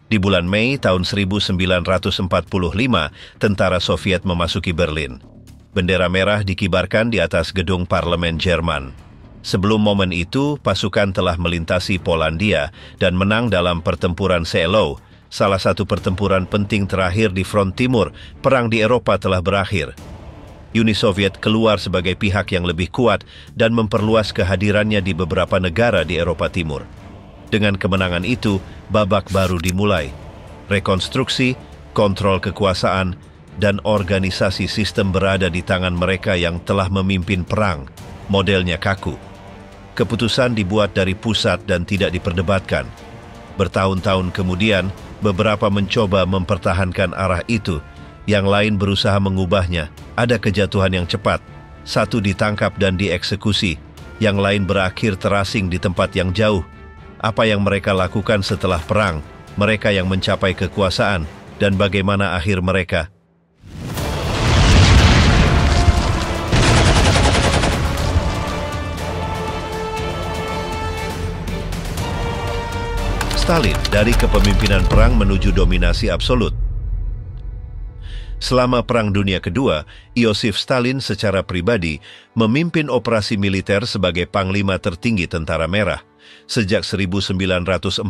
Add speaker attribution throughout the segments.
Speaker 1: Di bulan Mei tahun 1945, tentara Soviet memasuki Berlin. Bendera merah dikibarkan di atas gedung parlemen Jerman. Sebelum momen itu, pasukan telah melintasi Polandia dan menang dalam pertempuran Seelow, salah satu pertempuran penting terakhir di front timur. Perang di Eropa telah berakhir. Uni Soviet keluar sebagai pihak yang lebih kuat dan memperluas kehadirannya di beberapa negara di Eropa Timur. Dengan kemenangan itu, babak baru dimulai. Rekonstruksi, kontrol kekuasaan, dan organisasi sistem berada di tangan mereka yang telah memimpin perang, modelnya kaku. Keputusan dibuat dari pusat dan tidak diperdebatkan. Bertahun-tahun kemudian, beberapa mencoba mempertahankan arah itu, yang lain berusaha mengubahnya. Ada kejatuhan yang cepat, satu ditangkap dan dieksekusi, yang lain berakhir terasing di tempat yang jauh. Apa yang mereka lakukan setelah perang, mereka yang mencapai kekuasaan, dan bagaimana akhir mereka. Stalin dari kepemimpinan perang menuju dominasi absolut. Selama Perang Dunia Kedua, Iosif Stalin secara pribadi memimpin operasi militer sebagai panglima tertinggi Tentara Merah. Sejak 1941,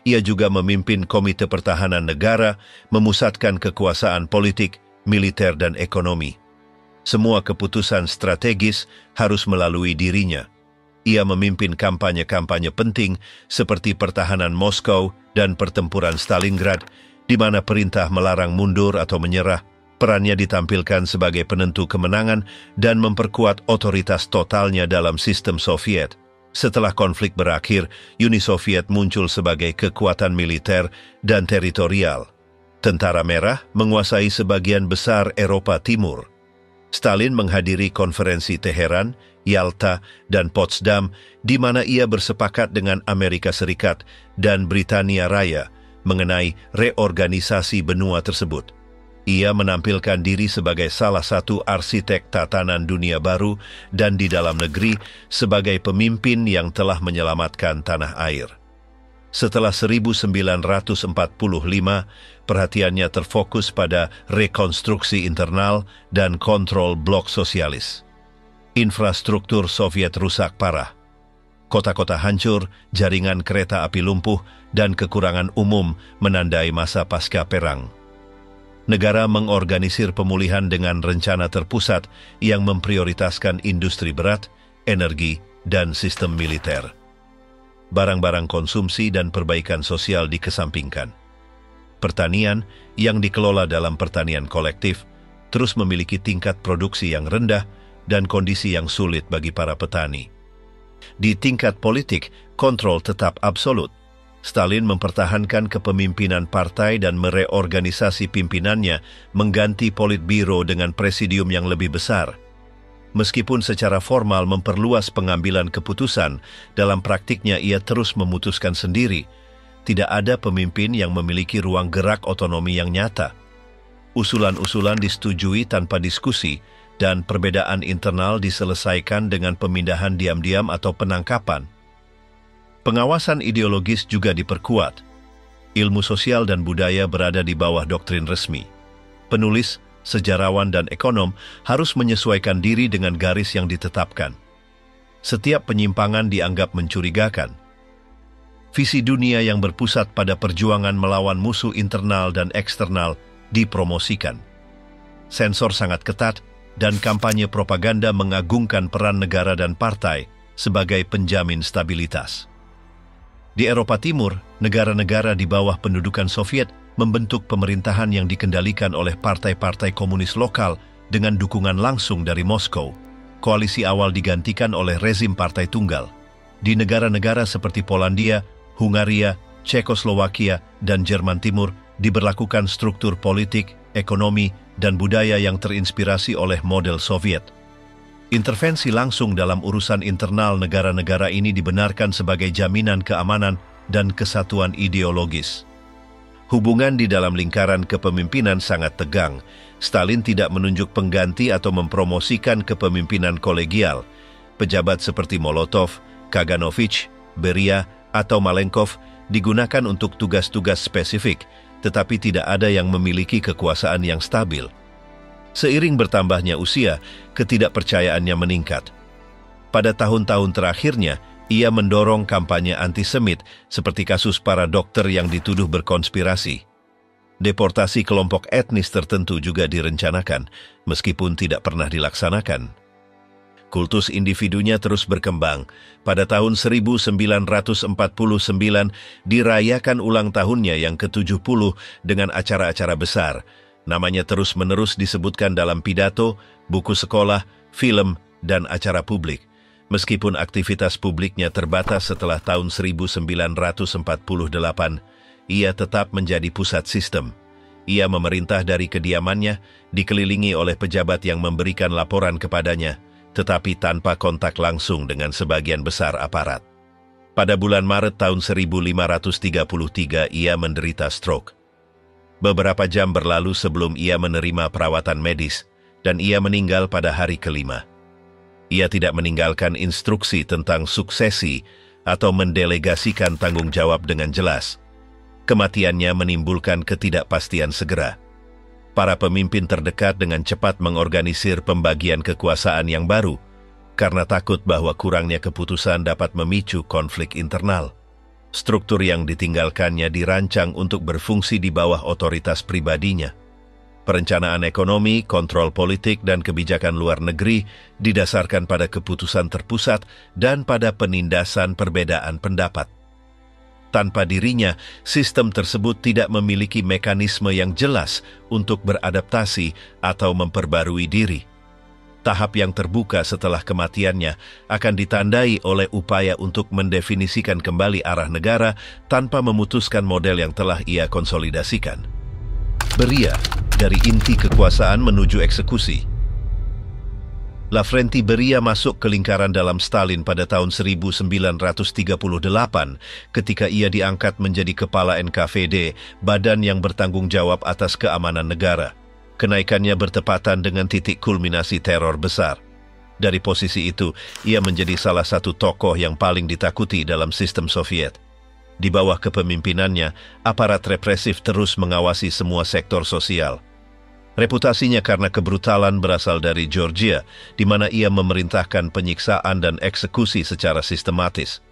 Speaker 1: ia juga memimpin Komite Pertahanan Negara, memusatkan kekuasaan politik, militer, dan ekonomi. Semua keputusan strategis harus melalui dirinya. Ia memimpin kampanye-kampanye penting seperti pertahanan Moskow dan pertempuran Stalingrad, di mana perintah melarang mundur atau menyerah. Perannya ditampilkan sebagai penentu kemenangan dan memperkuat otoritas totalnya dalam sistem Soviet. Setelah konflik berakhir, Uni Soviet muncul sebagai kekuatan militer dan teritorial. Tentara Merah menguasai sebagian besar Eropa Timur. Stalin menghadiri konferensi Teheran, Yalta, dan Potsdam, di mana ia bersepakat dengan Amerika Serikat dan Britania Raya mengenai reorganisasi benua tersebut. Ia menampilkan diri sebagai salah satu arsitek tatanan dunia baru dan di dalam negeri sebagai pemimpin yang telah menyelamatkan tanah air. Setelah 1945, perhatiannya terfokus pada rekonstruksi internal dan kontrol blok sosialis. Infrastruktur Soviet rusak parah. Kota-kota hancur, jaringan kereta api lumpuh, dan kekurangan umum menandai masa pasca perang. Negara mengorganisir pemulihan dengan rencana terpusat yang memprioritaskan industri berat, energi, dan sistem militer. Barang-barang konsumsi dan perbaikan sosial dikesampingkan. Pertanian yang dikelola dalam pertanian kolektif terus memiliki tingkat produksi yang rendah dan kondisi yang sulit bagi para petani. Di tingkat politik, kontrol tetap absolut. Stalin mempertahankan kepemimpinan partai dan mereorganisasi pimpinannya, mengganti Politbiro dengan presidium yang lebih besar. Meskipun secara formal memperluas pengambilan keputusan, dalam praktiknya ia terus memutuskan sendiri. Tidak ada pemimpin yang memiliki ruang gerak otonomi yang nyata. Usulan-usulan disetujui tanpa diskusi, dan perbedaan internal diselesaikan dengan pemindahan diam-diam atau penangkapan. Pengawasan ideologis juga diperkuat. Ilmu sosial dan budaya berada di bawah doktrin resmi. Penulis, sejarawan, dan ekonom harus menyesuaikan diri dengan garis yang ditetapkan. Setiap penyimpangan dianggap mencurigakan. Visi dunia yang berpusat pada perjuangan melawan musuh internal dan eksternal dipromosikan. Sensor sangat ketat, dan kampanye propaganda mengagungkan peran negara dan partai sebagai penjamin stabilitas. Di Eropa Timur, negara-negara di bawah pendudukan Soviet membentuk pemerintahan yang dikendalikan oleh partai-partai komunis lokal dengan dukungan langsung dari Moskow. Koalisi awal digantikan oleh rezim partai tunggal. Di negara-negara seperti Polandia, Hungaria, Cekoslowakia, dan Jerman Timur diberlakukan struktur politik, ekonomi, dan budaya yang terinspirasi oleh model Soviet. Intervensi langsung dalam urusan internal negara-negara ini dibenarkan sebagai jaminan keamanan dan kesatuan ideologis. Hubungan di dalam lingkaran kepemimpinan sangat tegang. Stalin tidak menunjuk pengganti atau mempromosikan kepemimpinan kolegial. Pejabat seperti Molotov, Kaganovich, Beria, atau Malenkov digunakan untuk tugas-tugas spesifik, tetapi tidak ada yang memiliki kekuasaan yang stabil. Seiring bertambahnya usia, ketidakpercayaannya meningkat. Pada tahun-tahun terakhirnya, ia mendorong kampanye antisemit seperti kasus para dokter yang dituduh berkonspirasi. Deportasi kelompok etnis tertentu juga direncanakan, meskipun tidak pernah dilaksanakan. Kultus individunya terus berkembang. Pada tahun 1949 dirayakan ulang tahunnya yang ke-70 dengan acara-acara besar. Namanya terus-menerus disebutkan dalam pidato, buku sekolah, film, dan acara publik. Meskipun aktivitas publiknya terbatas setelah tahun 1948, ia tetap menjadi pusat sistem. Ia memerintah dari kediamannya, dikelilingi oleh pejabat yang memberikan laporan kepadanya, tetapi tanpa kontak langsung dengan sebagian besar aparat. Pada bulan Maret tahun 1533 ia menderita stroke. Beberapa jam berlalu sebelum ia menerima perawatan medis, dan ia meninggal pada hari kelima. Ia tidak meninggalkan instruksi tentang suksesi atau mendelegasikan tanggung jawab dengan jelas. Kematiannya menimbulkan ketidakpastian segera. Para pemimpin terdekat dengan cepat mengorganisir pembagian kekuasaan yang baru, karena takut bahwa kurangnya keputusan dapat memicu konflik internal. Struktur yang ditinggalkannya dirancang untuk berfungsi di bawah otoritas pribadinya. Perencanaan ekonomi, kontrol politik, dan kebijakan luar negeri didasarkan pada keputusan terpusat dan pada penindasan perbedaan pendapat. Tanpa dirinya, sistem tersebut tidak memiliki mekanisme yang jelas untuk beradaptasi atau memperbarui diri. Tahap yang terbuka setelah kematiannya akan ditandai oleh upaya untuk mendefinisikan kembali arah negara tanpa memutuskan model yang telah ia konsolidasikan. Beria, dari inti kekuasaan menuju eksekusi. Lavrenti Beria masuk ke lingkaran dalam Stalin pada tahun 1938 ketika ia diangkat menjadi kepala NKVD, badan yang bertanggung jawab atas keamanan negara. Kenaikannya bertepatan dengan titik kulminasi teror besar. Dari posisi itu, ia menjadi salah satu tokoh yang paling ditakuti dalam sistem Soviet. Di bawah kepemimpinannya, aparat represif terus mengawasi semua sektor sosial. Reputasinya karena kebrutalan berasal dari Georgia, di mana ia memerintahkan penyiksaan dan eksekusi secara sistematis.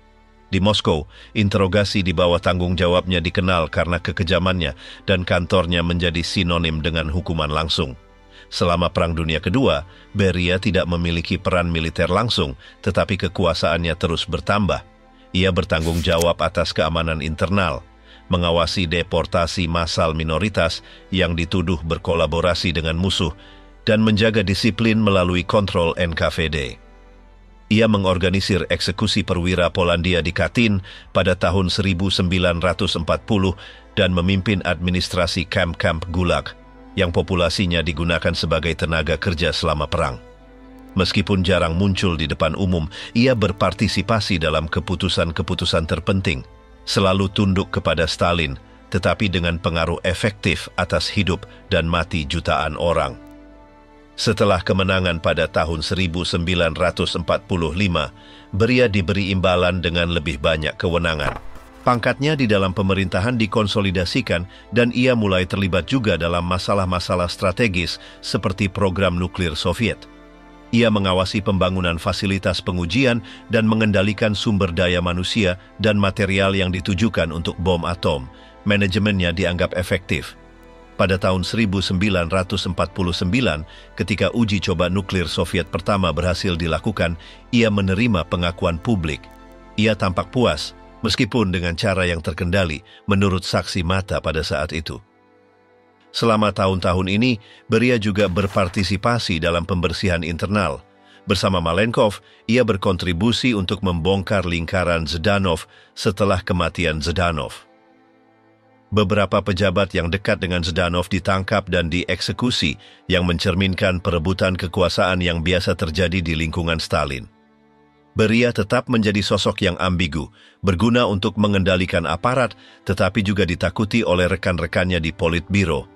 Speaker 1: Di Moskow, interogasi di bawah tanggung jawabnya dikenal karena kekejamannya dan kantornya menjadi sinonim dengan hukuman langsung. Selama Perang Dunia Kedua, Beria tidak memiliki peran militer langsung, tetapi kekuasaannya terus bertambah. Ia bertanggung jawab atas keamanan internal, mengawasi deportasi massal minoritas yang dituduh berkolaborasi dengan musuh, dan menjaga disiplin melalui kontrol NKVD. Ia mengorganisir eksekusi perwira Polandia di Katyn pada tahun 1940 dan memimpin administrasi kamp-kamp Gulag, yang populasinya digunakan sebagai tenaga kerja selama perang. Meskipun jarang muncul di depan umum, ia berpartisipasi dalam keputusan-keputusan terpenting, selalu tunduk kepada Stalin, tetapi dengan pengaruh efektif atas hidup dan mati jutaan orang. Setelah kemenangan pada tahun 1945, Beria diberi imbalan dengan lebih banyak kewenangan. Pangkatnya di dalam pemerintahan dikonsolidasikan dan ia mulai terlibat juga dalam masalah-masalah strategis seperti program nuklir Soviet. Ia mengawasi pembangunan fasilitas pengujian dan mengendalikan sumber daya manusia dan material yang ditujukan untuk bom atom. Manajemennya dianggap efektif. Pada tahun 1949, ketika uji coba nuklir Soviet pertama berhasil dilakukan, ia menerima pengakuan publik. Ia tampak puas, meskipun dengan cara yang terkendali, menurut saksi mata pada saat itu. Selama tahun-tahun ini, Beria juga berpartisipasi dalam pembersihan internal. Bersama Malenkov, ia berkontribusi untuk membongkar lingkaran Zhdanov setelah kematian Zhdanov. Beberapa pejabat yang dekat dengan Zhdanov ditangkap dan dieksekusi, yang mencerminkan perebutan kekuasaan yang biasa terjadi di lingkungan Stalin. Beria tetap menjadi sosok yang ambigu, berguna untuk mengendalikan aparat, tetapi juga ditakuti oleh rekan-rekannya di Politbiro.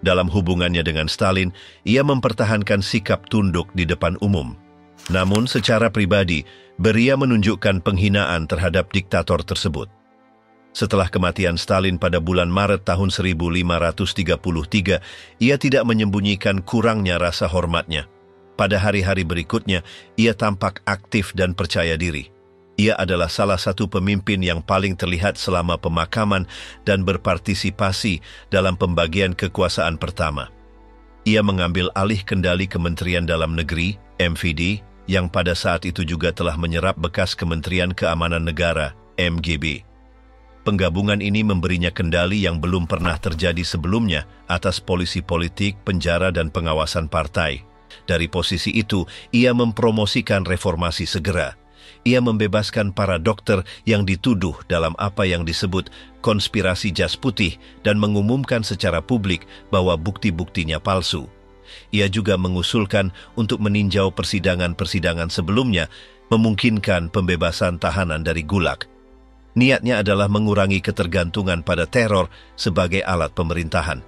Speaker 1: Dalam hubungannya dengan Stalin, ia mempertahankan sikap tunduk di depan umum. Namun secara pribadi, Beria menunjukkan penghinaan terhadap diktator tersebut. Setelah kematian Stalin pada bulan Maret tahun 1533, ia tidak menyembunyikan kurangnya rasa hormatnya. Pada hari-hari berikutnya, ia tampak aktif dan percaya diri. Ia adalah salah satu pemimpin yang paling terlihat selama pemakaman dan berpartisipasi dalam pembagian kekuasaan pertama. Ia mengambil alih kendali Kementerian Dalam Negeri, MVD, yang pada saat itu juga telah menyerap bekas Kementerian Keamanan Negara, MGB. Penggabungan ini memberinya kendali yang belum pernah terjadi sebelumnya atas polisi politik, penjara, dan pengawasan partai. Dari posisi itu, ia mempromosikan reformasi segera. Ia membebaskan para dokter yang dituduh dalam apa yang disebut konspirasi jas putih dan mengumumkan secara publik bahwa bukti-buktinya palsu. Ia juga mengusulkan untuk meninjau persidangan-persidangan sebelumnya, memungkinkan pembebasan tahanan dari Gulag. Niatnya adalah mengurangi ketergantungan pada teror sebagai alat pemerintahan.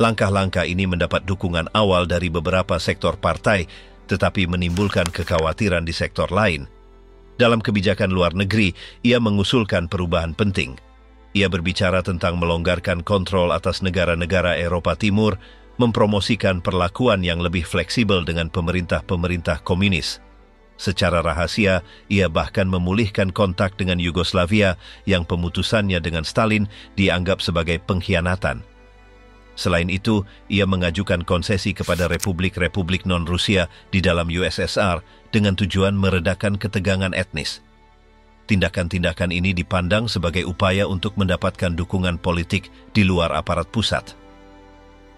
Speaker 1: Langkah-langkah ini mendapat dukungan awal dari beberapa sektor partai, tetapi menimbulkan kekhawatiran di sektor lain. Dalam kebijakan luar negeri, ia mengusulkan perubahan penting. Ia berbicara tentang melonggarkan kontrol atas negara-negara Eropa Timur, mempromosikan perlakuan yang lebih fleksibel dengan pemerintah-pemerintah komunis. Secara rahasia, ia bahkan memulihkan kontak dengan Yugoslavia yang pemutusannya dengan Stalin dianggap sebagai pengkhianatan. Selain itu, ia mengajukan konsesi kepada republik-republik non-Rusia di dalam USSR dengan tujuan meredakan ketegangan etnis. Tindakan-tindakan ini dipandang sebagai upaya untuk mendapatkan dukungan politik di luar aparat pusat.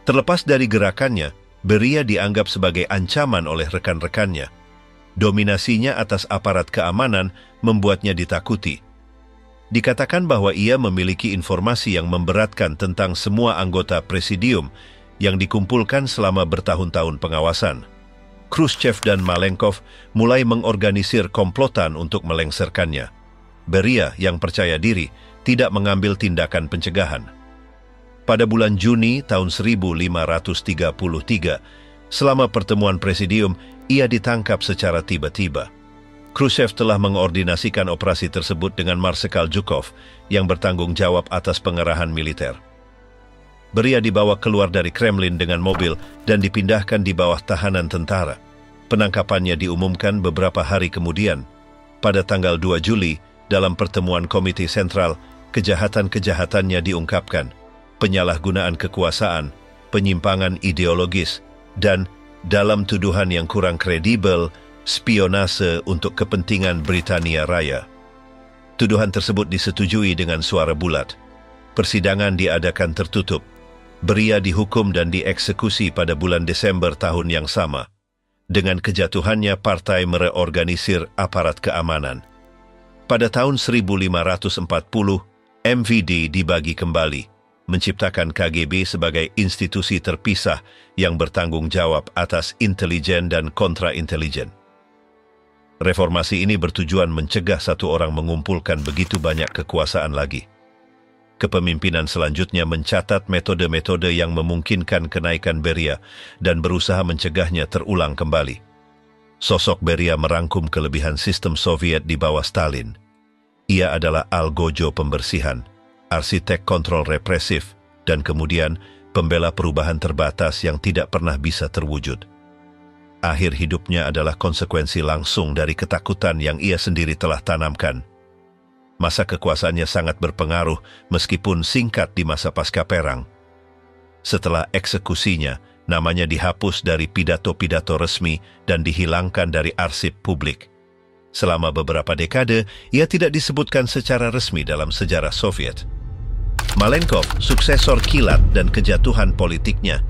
Speaker 1: Terlepas dari gerakannya, Beria dianggap sebagai ancaman oleh rekan-rekannya. Dominasinya atas aparat keamanan membuatnya ditakuti. Dikatakan bahwa ia memiliki informasi yang memberatkan tentang semua anggota presidium yang dikumpulkan selama bertahun-tahun pengawasan. Khrushchev dan Malenkov mulai mengorganisir komplotan untuk melengsarkannya. Beria yang percaya diri tidak mengambil tindakan pencegahan. Pada bulan Juni tahun 1533, selama pertemuan presidium, ia ditangkap secara tiba-tiba. Khrushchev telah mengordinasikan operasi tersebut dengan Marsekal Zhukov yang bertanggung jawab atas pengerahan militer. Beria dibawa keluar dari Kremlin dengan mobil dan dipindahkan di bawah tahanan tentara. Penangkapannya diumumkan beberapa hari kemudian. Pada tanggal 2 Juli, dalam pertemuan Komite Sentral, kejahatan-kejahatannya diungkapkan, penyalahgunaan kekuasaan, penyimpangan ideologis, dan dalam tuduhan yang kurang kredibel, spionase untuk kepentingan Britania Raya. Tuduhan tersebut disetujui dengan suara bulat. Persidangan diadakan tertutup. Beria dihukum dan dieksekusi pada bulan Desember tahun yang sama. Dengan kejatuhannya, partai mereorganisir aparat keamanan. Pada tahun 1540, MVD dibagi kembali, menciptakan KGB sebagai institusi terpisah yang bertanggung jawab atas intelijen dan kontra-intelijen. Reformasi ini bertujuan mencegah satu orang mengumpulkan begitu banyak kekuasaan lagi. Kepemimpinan selanjutnya mencatat metode-metode yang memungkinkan kenaikan Beria dan berusaha mencegahnya terulang kembali. Sosok Beria merangkum kelebihan sistem Soviet di bawah Stalin. Ia adalah algojo pembersihan, arsitek kontrol represif, dan kemudian pembela perubahan terbatas yang tidak pernah bisa terwujud. Akhir hidupnya adalah konsekuensi langsung dari ketakutan yang ia sendiri telah tanamkan. Masa kekuasaannya sangat berpengaruh meskipun singkat di masa pasca perang. Setelah eksekusinya, namanya dihapus dari pidato-pidato resmi dan dihilangkan dari arsip publik. Selama beberapa dekade, ia tidak disebutkan secara resmi dalam sejarah Soviet. Malenkov, suksesor kilat dan kejatuhan politiknya.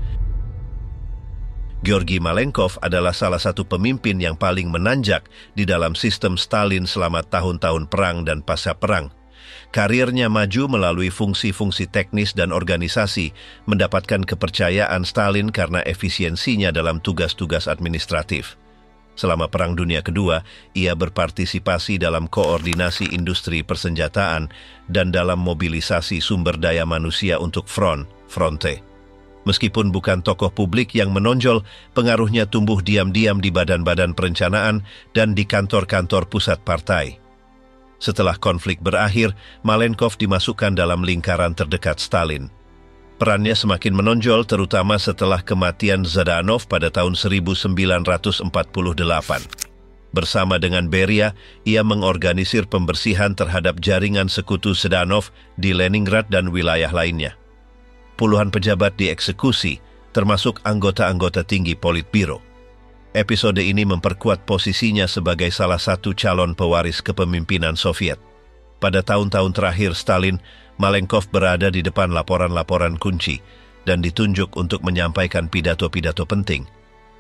Speaker 1: Georgi Malenkov adalah salah satu pemimpin yang paling menanjak di dalam sistem Stalin selama tahun-tahun perang dan pasca perang. Karirnya maju melalui fungsi-fungsi teknis dan organisasi, mendapatkan kepercayaan Stalin karena efisiensinya dalam tugas-tugas administratif. Selama Perang Dunia Kedua, ia berpartisipasi dalam koordinasi industri persenjataan dan dalam mobilisasi sumber daya manusia untuk Fronte. Meskipun bukan tokoh publik yang menonjol, pengaruhnya tumbuh diam-diam di badan-badan perencanaan dan di kantor-kantor pusat partai. Setelah konflik berakhir, Malenkov dimasukkan dalam lingkaran terdekat Stalin. Perannya semakin menonjol terutama setelah kematian Zhdanov pada tahun 1948. Bersama dengan Beria, ia mengorganisir pembersihan terhadap jaringan sekutu Zhdanov di Leningrad dan wilayah lainnya. Puluhan pejabat dieksekusi, termasuk anggota-anggota tinggi Politbiro. Episode ini memperkuat posisinya sebagai salah satu calon pewaris kepemimpinan Soviet. Pada tahun-tahun terakhir Stalin, Malenkov berada di depan laporan-laporan kunci dan ditunjuk untuk menyampaikan pidato-pidato penting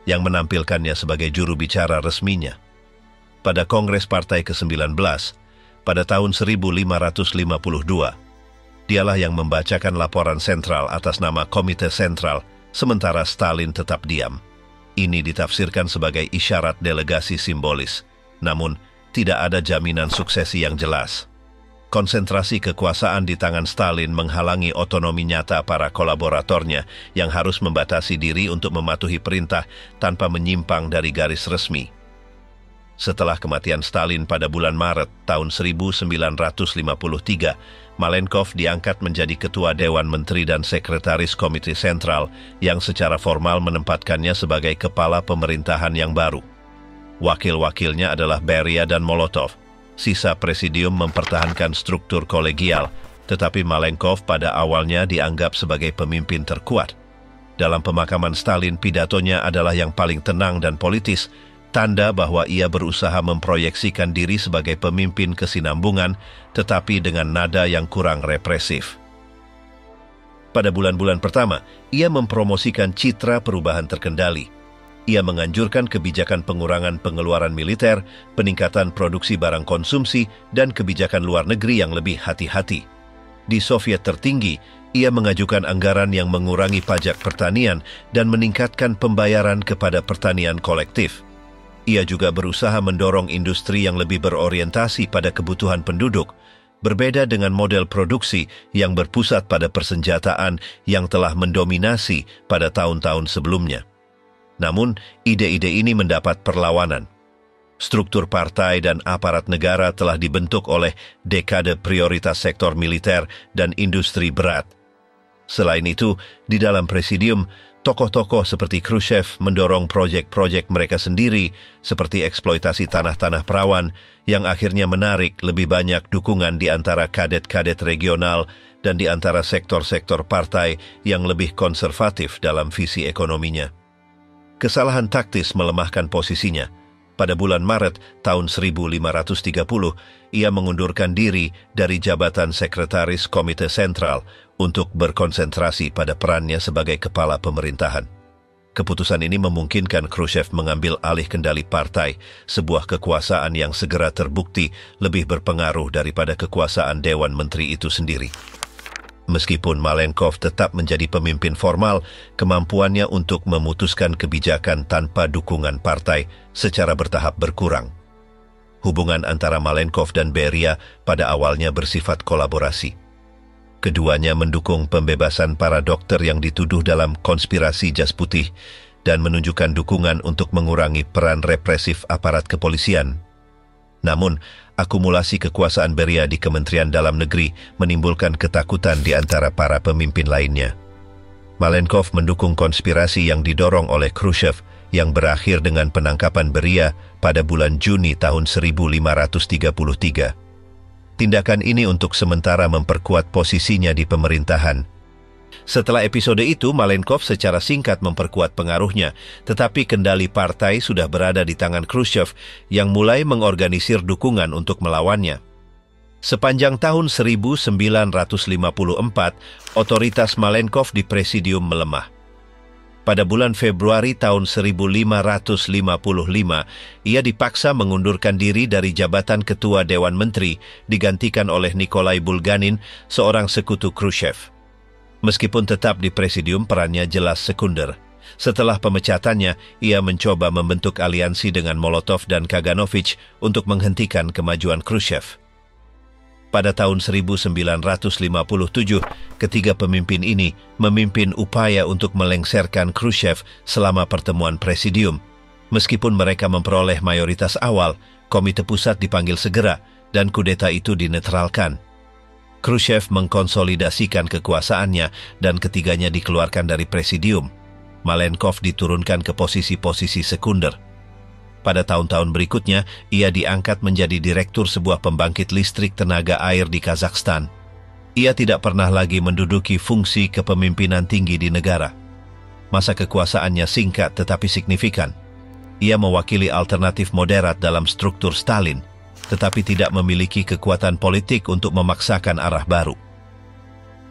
Speaker 1: yang menampilkannya sebagai juru bicara resminya. Pada Kongres Partai ke-19, pada tahun 1552, dialah yang membacakan laporan sentral atas nama Komite Sentral, sementara Stalin tetap diam. Ini ditafsirkan sebagai isyarat delegasi simbolis, namun tidak ada jaminan suksesi yang jelas. Konsentrasi kekuasaan di tangan Stalin menghalangi otonomi nyata para kolaboratornya yang harus membatasi diri untuk mematuhi perintah tanpa menyimpang dari garis resmi. Setelah kematian Stalin pada bulan Maret tahun 1953, Malenkov diangkat menjadi Ketua Dewan Menteri dan Sekretaris Komite Sentral yang secara formal menempatkannya sebagai kepala pemerintahan yang baru. Wakil-wakilnya adalah Beria dan Molotov. Sisa presidium mempertahankan struktur kolegial, tetapi Malenkov pada awalnya dianggap sebagai pemimpin terkuat. Dalam pemakaman Stalin, pidatonya adalah yang paling tenang dan politis, tanda bahwa ia berusaha memproyeksikan diri sebagai pemimpin kesinambungan, tetapi dengan nada yang kurang represif. Pada bulan-bulan pertama, ia mempromosikan citra perubahan terkendali. Ia menganjurkan kebijakan pengurangan pengeluaran militer, peningkatan produksi barang konsumsi, dan kebijakan luar negeri yang lebih hati-hati. Di Soviet tertinggi, ia mengajukan anggaran yang mengurangi pajak pertanian dan meningkatkan pembayaran kepada pertanian kolektif. Ia juga berusaha mendorong industri yang lebih berorientasi pada kebutuhan penduduk, berbeda dengan model produksi yang berpusat pada persenjataan yang telah mendominasi pada tahun-tahun sebelumnya. Namun, ide-ide ini mendapat perlawanan. Struktur partai dan aparat negara telah dibentuk oleh dekade prioritas sektor militer dan industri berat. Selain itu, di dalam presidium, tokoh-tokoh seperti Khrushchev mendorong proyek-proyek mereka sendiri, seperti eksploitasi tanah-tanah perawan, yang akhirnya menarik lebih banyak dukungan di antara kadet-kadet regional dan di antara sektor-sektor partai yang lebih konservatif dalam visi ekonominya. Kesalahan taktis melemahkan posisinya. Pada bulan Maret tahun 1530, ia mengundurkan diri dari jabatan Sekretaris Komite Sentral untuk berkonsentrasi pada perannya sebagai kepala pemerintahan. Keputusan ini memungkinkan Khrushchev mengambil alih kendali partai, sebuah kekuasaan yang segera terbukti lebih berpengaruh daripada kekuasaan Dewan Menteri itu sendiri. Meskipun Malenkov tetap menjadi pemimpin formal, kemampuannya untuk memutuskan kebijakan tanpa dukungan partai secara bertahap berkurang. Hubungan antara Malenkov dan Beria pada awalnya bersifat kolaborasi. Keduanya mendukung pembebasan para dokter yang dituduh dalam konspirasi jas putih dan menunjukkan dukungan untuk mengurangi peran represif aparat kepolisian. Namun, akumulasi kekuasaan Beria di Kementerian Dalam Negeri menimbulkan ketakutan di antara para pemimpin lainnya. Malenkov mendukung konspirasi yang didorong oleh Khrushchev yang berakhir dengan penangkapan Beria pada bulan Juni tahun 1533. Tindakan ini untuk sementara memperkuat posisinya di pemerintahan. Setelah episode itu, Malenkov secara singkat memperkuat pengaruhnya, tetapi kendali partai sudah berada di tangan Khrushchev yang mulai mengorganisir dukungan untuk melawannya. Sepanjang tahun 1954, otoritas Malenkov di presidium melemah. Pada bulan Februari tahun 1555, ia dipaksa mengundurkan diri dari jabatan Ketua Dewan Menteri, digantikan oleh Nikolai Bulganin, seorang sekutu Khrushchev. Meskipun tetap di presidium, perannya jelas sekunder. Setelah pemecatannya, ia mencoba membentuk aliansi dengan Molotov dan Kaganovich untuk menghentikan kemajuan Khrushchev. Pada tahun 1957, ketiga pemimpin ini memimpin upaya untuk melengsarkan Khrushchev selama pertemuan presidium. Meskipun mereka memperoleh mayoritas awal, Komite Pusat dipanggil segera dan kudeta itu dinetralkan. Khrushchev mengkonsolidasikan kekuasaannya dan ketiganya dikeluarkan dari presidium. Malenkov diturunkan ke posisi-posisi sekunder. Pada tahun-tahun berikutnya, ia diangkat menjadi direktur sebuah pembangkit listrik tenaga air di Kazakhstan. Ia tidak pernah lagi menduduki fungsi kepemimpinan tinggi di negara. Masa kekuasaannya singkat tetapi signifikan. Ia mewakili alternatif moderat dalam struktur Stalin, tetapi tidak memiliki kekuatan politik untuk memaksakan arah baru.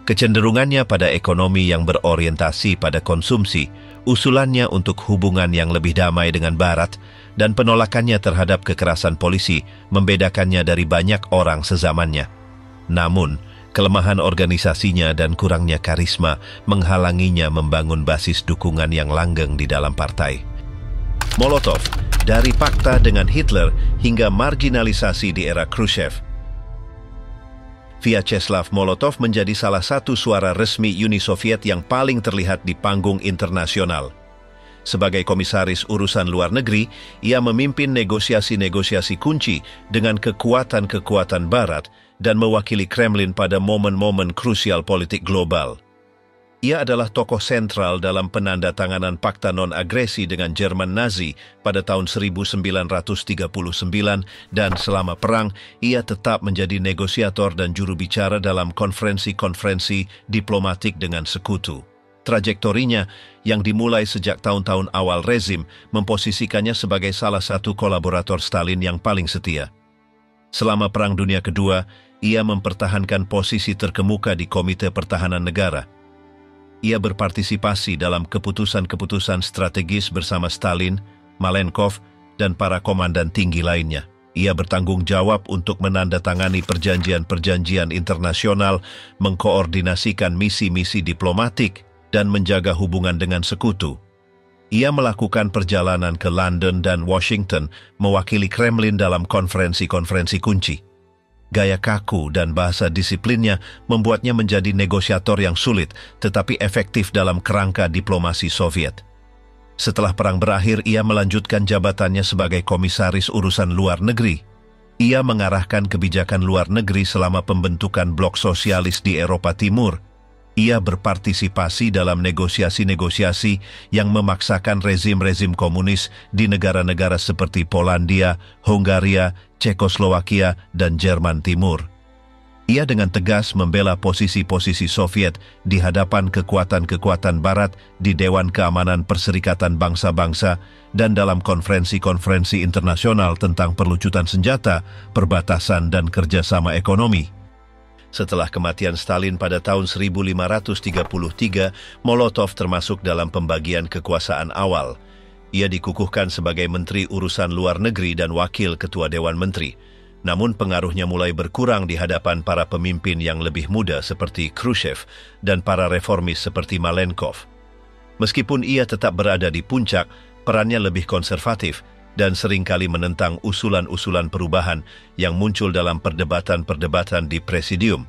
Speaker 1: Kecenderungannya pada ekonomi yang berorientasi pada konsumsi, usulannya untuk hubungan yang lebih damai dengan Barat, dan penolakannya terhadap kekerasan polisi membedakannya dari banyak orang sezamannya. Namun, kelemahan organisasinya dan kurangnya karisma menghalanginya membangun basis dukungan yang langgeng di dalam partai. Molotov, dari pakta dengan Hitler hingga marginalisasi di era Khrushchev. Vyacheslav Molotov menjadi salah satu suara resmi Uni Soviet yang paling terlihat di panggung internasional. Sebagai komisaris urusan luar negeri, ia memimpin negosiasi-negosiasi kunci dengan kekuatan-kekuatan Barat dan mewakili Kremlin pada momen-momen krusial politik global. Ia adalah tokoh sentral dalam penandatanganan Pakta Non-Agresi dengan Jerman Nazi pada tahun 1939 dan selama perang, ia tetap menjadi negosiator dan juru bicara dalam konferensi-konferensi diplomatik dengan sekutu. Trajektorinya yang dimulai sejak tahun-tahun awal rezim memposisikannya sebagai salah satu kolaborator Stalin yang paling setia. Selama Perang Dunia Kedua, ia mempertahankan posisi terkemuka di Komite Pertahanan Negara. Ia berpartisipasi dalam keputusan-keputusan strategis bersama Stalin, Malenkov, dan para komandan tinggi lainnya. Ia bertanggung jawab untuk menandatangani perjanjian-perjanjian internasional, mengkoordinasikan misi-misi diplomatik, dan menjaga hubungan dengan sekutu. Ia melakukan perjalanan ke London dan Washington, mewakili Kremlin dalam konferensi-konferensi kunci. Gaya kaku dan bahasa disiplinnya membuatnya menjadi negosiator yang sulit, tetapi efektif dalam kerangka diplomasi Soviet. Setelah perang berakhir, ia melanjutkan jabatannya sebagai komisaris urusan luar negeri. Ia mengarahkan kebijakan luar negeri selama pembentukan blok sosialis di Eropa Timur. Ia berpartisipasi dalam negosiasi-negosiasi yang memaksakan rezim-rezim komunis di negara-negara seperti Polandia, Hungaria, Cekoslowakia, dan Jerman Timur. Ia dengan tegas membela posisi-posisi Soviet di hadapan kekuatan-kekuatan Barat di Dewan Keamanan Perserikatan Bangsa-Bangsa dan dalam konferensi-konferensi internasional tentang perlucutan senjata, perbatasan, dan kerjasama ekonomi. Setelah kematian Stalin pada tahun 1533, Molotov termasuk dalam pembagian kekuasaan awal. Ia dikukuhkan sebagai Menteri Urusan Luar Negeri dan Wakil Ketua Dewan Menteri. Namun pengaruhnya mulai berkurang di hadapan para pemimpin yang lebih muda seperti Khrushchev dan para reformis seperti Malenkov. Meskipun ia tetap berada di puncak, perannya lebih konservatif dan seringkali menentang usulan-usulan perubahan yang muncul dalam perdebatan-perdebatan di presidium.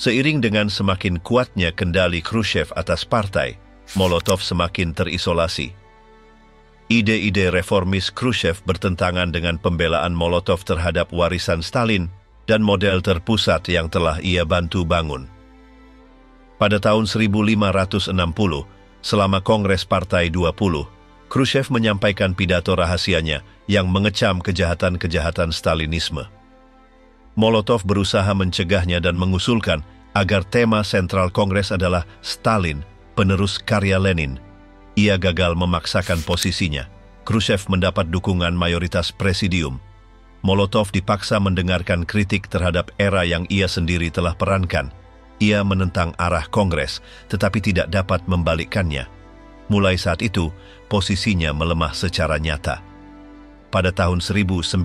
Speaker 1: Seiring dengan semakin kuatnya kendali Khrushchev atas partai, Molotov semakin terisolasi. Ide-ide reformis Khrushchev bertentangan dengan pembelaan Molotov terhadap warisan Stalin dan model terpusat yang telah ia bantu bangun. Pada tahun 1560, selama Kongres Partai 20, Khrushchev menyampaikan pidato rahasianya yang mengecam kejahatan-kejahatan Stalinisme. Molotov berusaha mencegahnya dan mengusulkan agar tema sentral Kongres adalah Stalin, penerus karya Lenin. Ia gagal memaksakan posisinya. Khrushchev mendapat dukungan mayoritas presidium. Molotov dipaksa mendengarkan kritik terhadap era yang ia sendiri telah perankan. Ia menentang arah Kongres, tetapi tidak dapat membalikkannya. Mulai saat itu, posisinya melemah secara nyata. Pada tahun 1957,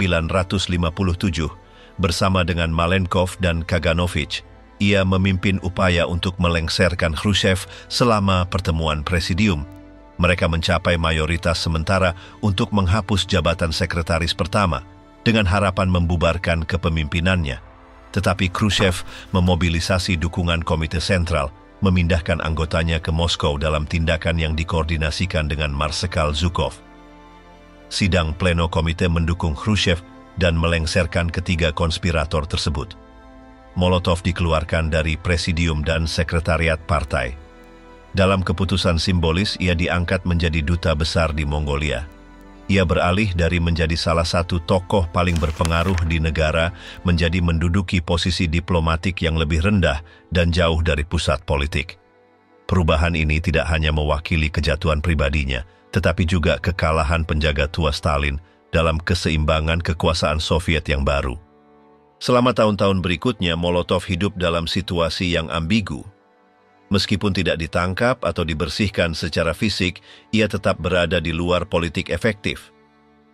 Speaker 1: bersama dengan Malenkov dan Kaganovich, ia memimpin upaya untuk melengsarkan Khrushchev selama pertemuan presidium. Mereka mencapai mayoritas sementara untuk menghapus jabatan sekretaris pertama dengan harapan membubarkan kepemimpinannya. Tetapi Khrushchev memobilisasi dukungan Komite Sentral, memindahkan anggotanya ke Moskow dalam tindakan yang dikoordinasikan dengan Marsekal Zhukov. Sidang pleno komite mendukung Khrushchev dan melengsarkan ketiga konspirator tersebut. Molotov dikeluarkan dari presidium dan sekretariat partai. Dalam keputusan simbolis, ia diangkat menjadi duta besar di Mongolia. Ia beralih dari menjadi salah satu tokoh paling berpengaruh di negara menjadi menduduki posisi diplomatik yang lebih rendah dan jauh dari pusat politik. Perubahan ini tidak hanya mewakili kejatuhan pribadinya, tetapi juga kekalahan penjaga tua Stalin dalam keseimbangan kekuasaan Soviet yang baru. Selama tahun-tahun berikutnya, Molotov hidup dalam situasi yang ambigu. Meskipun tidak ditangkap atau dibersihkan secara fisik, ia tetap berada di luar politik efektif.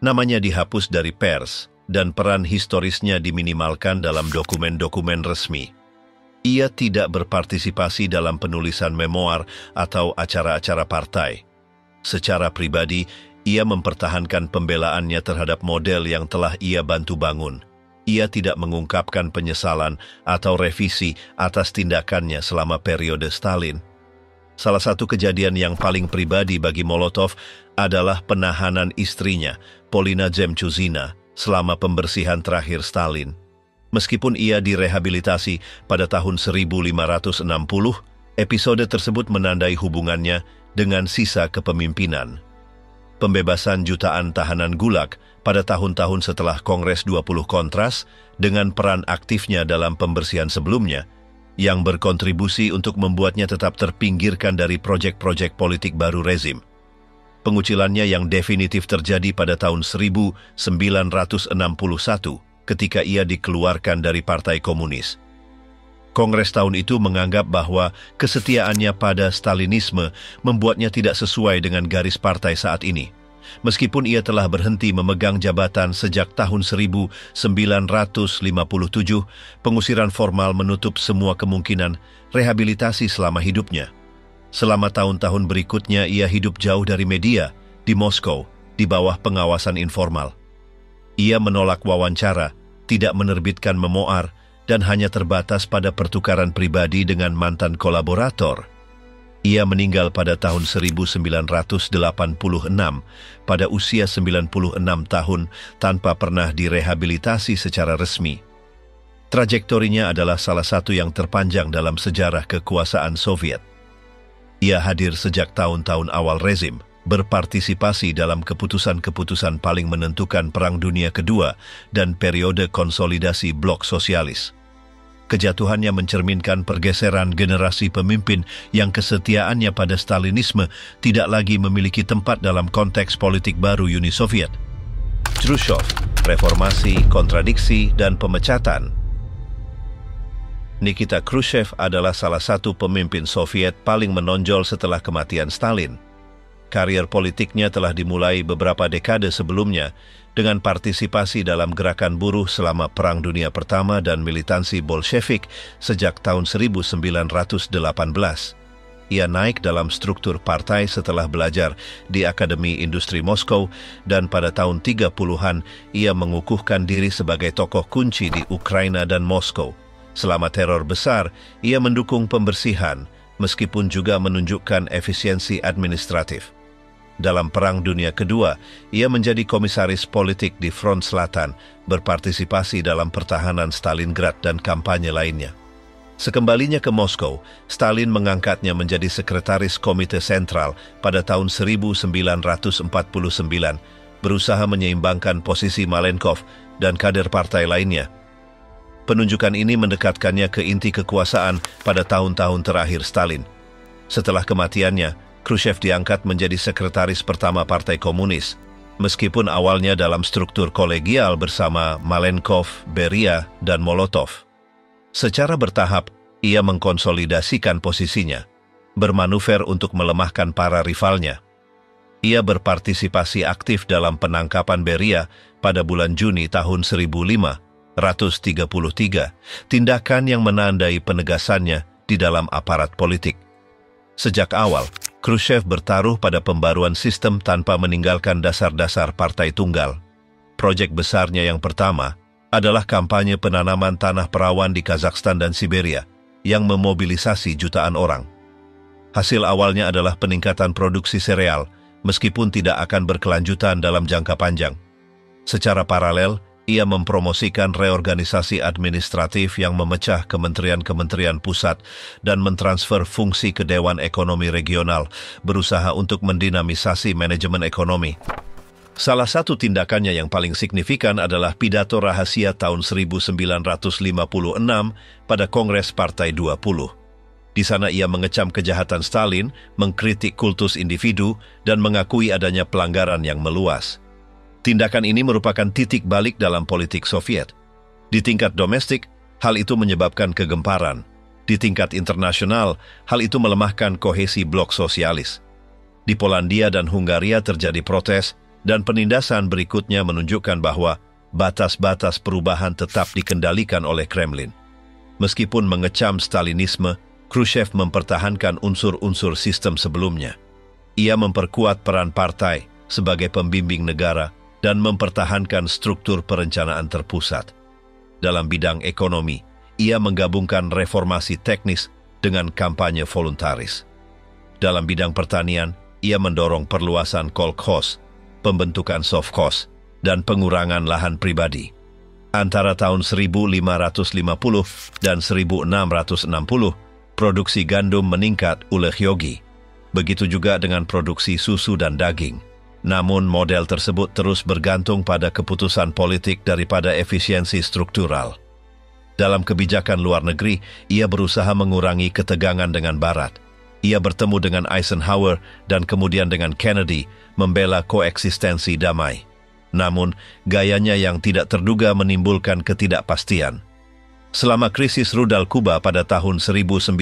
Speaker 1: Namanya dihapus dari pers, dan peran historisnya diminimalkan dalam dokumen-dokumen resmi. Ia tidak berpartisipasi dalam penulisan memoir atau acara-acara partai. Secara pribadi, ia mempertahankan pembelaannya terhadap model yang telah ia bantu bangun. Ia tidak mengungkapkan penyesalan atau revisi atas tindakannya selama periode Stalin. Salah satu kejadian yang paling pribadi bagi Molotov adalah penahanan istrinya, Polina Zemchuzina, selama pembersihan terakhir Stalin. Meskipun ia direhabilitasi pada tahun 1560, episode tersebut menandai hubungannya dengan sisa kepemimpinan. Pembebasan jutaan tahanan Gulag pada tahun-tahun setelah Kongres 20 kontras dengan peran aktifnya dalam pembersihan sebelumnya, yang berkontribusi untuk membuatnya tetap terpinggirkan dari proyek-proyek politik baru rezim. Pengucilannya yang definitif terjadi pada tahun 1961 ketika ia dikeluarkan dari Partai Komunis. Kongres tahun itu menganggap bahwa kesetiaannya pada Stalinisme membuatnya tidak sesuai dengan garis partai saat ini. Meskipun ia telah berhenti memegang jabatan sejak tahun 1957, pengusiran formal menutup semua kemungkinan rehabilitasi selama hidupnya. Selama tahun-tahun berikutnya ia hidup jauh dari media, di Moskow, di bawah pengawasan informal. Ia menolak wawancara, tidak menerbitkan memoir, dan hanya terbatas pada pertukaran pribadi dengan mantan kolaborator. Ia meninggal pada tahun 1986 pada usia 96 tahun tanpa pernah direhabilitasi secara resmi. Trajektorinya adalah salah satu yang terpanjang dalam sejarah kekuasaan Soviet. Ia hadir sejak tahun-tahun awal rezim, berpartisipasi dalam keputusan-keputusan paling menentukan Perang Dunia Kedua dan periode konsolidasi blok sosialis. Kejatuhannya mencerminkan pergeseran generasi pemimpin yang kesetiaannya pada Stalinisme tidak lagi memiliki tempat dalam konteks politik baru Uni Soviet. Khrushchev, reformasi, kontradiksi, dan pemecatan. Nikita Khrushchev adalah salah satu pemimpin Soviet paling menonjol setelah kematian Stalin. Karier politiknya telah dimulai beberapa dekade sebelumnya dengan partisipasi dalam gerakan buruh selama Perang Dunia Pertama dan militansi Bolshevik sejak tahun 1918. Ia naik dalam struktur partai setelah belajar di Akademi Industri Moskow dan pada tahun 30-an ia mengukuhkan diri sebagai tokoh kunci di Ukraina dan Moskow. Selama teror besar, ia mendukung pembersihan meskipun juga menunjukkan efisiensi administratif. Dalam Perang Dunia Kedua, ia menjadi komisaris politik di Front Selatan, berpartisipasi dalam pertahanan Stalingrad dan kampanye lainnya. Sekembalinya ke Moskow, Stalin mengangkatnya menjadi sekretaris Komite Sentral pada tahun 1949, berusaha menyeimbangkan posisi Malenkov dan kader partai lainnya. Penunjukan ini mendekatkannya ke inti kekuasaan pada tahun-tahun terakhir Stalin. Setelah kematiannya, Khrushchev diangkat menjadi sekretaris pertama Partai Komunis, meskipun awalnya dalam struktur kolegial bersama Malenkov, Beria, dan Molotov. Secara bertahap, ia mengkonsolidasikan posisinya, bermanuver untuk melemahkan para rivalnya. Ia berpartisipasi aktif dalam penangkapan Beria pada bulan Juni tahun 1533, tindakan yang menandai penegasannya di dalam aparat politik. Sejak awal, Khrushchev bertaruh pada pembaruan sistem tanpa meninggalkan dasar-dasar partai tunggal. Proyek besarnya yang pertama adalah kampanye penanaman tanah perawan di Kazakhstan dan Siberia yang memobilisasi jutaan orang. Hasil awalnya adalah peningkatan produksi sereal, meskipun tidak akan berkelanjutan dalam jangka panjang. Secara paralel, Ia mempromosikan reorganisasi administratif yang memecah kementerian-kementerian pusat dan mentransfer fungsi ke Dewan Ekonomi Regional, berusaha untuk mendinamisasi manajemen ekonomi. Salah satu tindakannya yang paling signifikan adalah pidato rahasia tahun 1956 pada Kongres Partai 20. Di sana ia mengecam kejahatan Stalin, mengkritik kultus individu, dan mengakui adanya pelanggaran yang meluas. Tindakan ini merupakan titik balik dalam politik Soviet. Di tingkat domestik, hal itu menyebabkan kegemparan. Di tingkat internasional, hal itu melemahkan kohesi blok sosialis. Di Polandia dan Hungaria terjadi protes, dan penindasan berikutnya menunjukkan bahwa batas-batas perubahan tetap dikendalikan oleh Kremlin. Meskipun mengecam Stalinisme, Khrushchev mempertahankan unsur-unsur sistem sebelumnya. Ia memperkuat peran partai sebagai pembimbing negara dan mempertahankan struktur perencanaan terpusat. Dalam bidang ekonomi, ia menggabungkan reformasi teknis dengan kampanye voluntaris. Dalam bidang pertanian, ia mendorong perluasan kolkhoz, pembentukan sovkhoz, dan pengurangan lahan pribadi. Antara tahun 1550 dan 1660, produksi gandum meningkat ulegyogi. Begitu juga dengan produksi susu dan daging. Namun model tersebut terus bergantung pada keputusan politik daripada efisiensi struktural. Dalam kebijakan luar negeri, ia berusaha mengurangi ketegangan dengan Barat. Ia bertemu dengan Eisenhower dan kemudian dengan Kennedy, membela koeksistensi damai. Namun, gayanya yang tidak terduga menimbulkan ketidakpastian. Selama krisis rudal Kuba pada tahun 1962,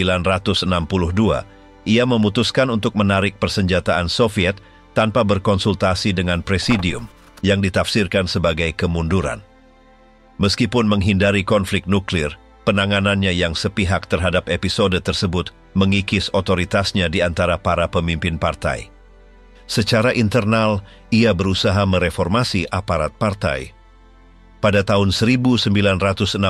Speaker 1: ia memutuskan untuk menarik persenjataan Soviet tanpa berkonsultasi dengan presidium, yang ditafsirkan sebagai kemunduran. Meskipun menghindari konflik nuklir, penanganannya yang sepihak terhadap episode tersebut mengikis otoritasnya di antara para pemimpin partai. Secara internal, ia berusaha mereformasi aparat partai. Pada tahun 1961,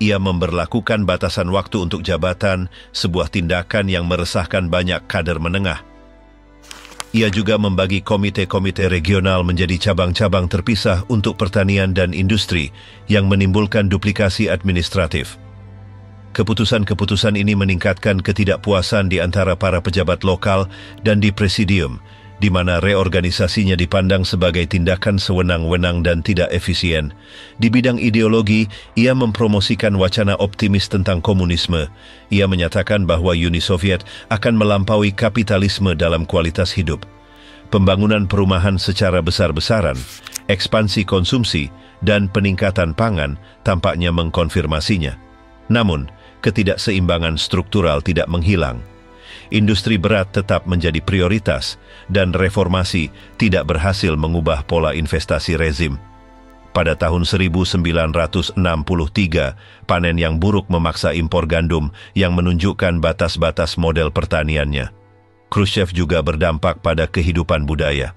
Speaker 1: ia memberlakukan batasan waktu untuk jabatan, sebuah tindakan yang meresahkan banyak kader menengah. Ia juga membagi komite-komite regional menjadi cabang-cabang terpisah untuk pertanian dan industri yang menimbulkan duplikasi administratif. Keputusan-keputusan ini meningkatkan ketidakpuasan di antara para pejabat lokal dan di presidium, di mana reorganisasinya dipandang sebagai tindakan sewenang-wenang dan tidak efisien. Di bidang ideologi, ia mempromosikan wacana optimis tentang komunisme. Ia menyatakan bahwa Uni Soviet akan melampaui kapitalisme dalam kualitas hidup. Pembangunan perumahan secara besar-besaran, ekspansi konsumsi, dan peningkatan pangan tampaknya mengkonfirmasinya. Namun, ketidakseimbangan struktural tidak menghilang. Industri berat tetap menjadi prioritas, dan reformasi tidak berhasil mengubah pola investasi rezim. Pada tahun 1963, panen yang buruk memaksa impor gandum yang menunjukkan batas-batas model pertaniannya. Khrushchev juga berdampak pada kehidupan budaya.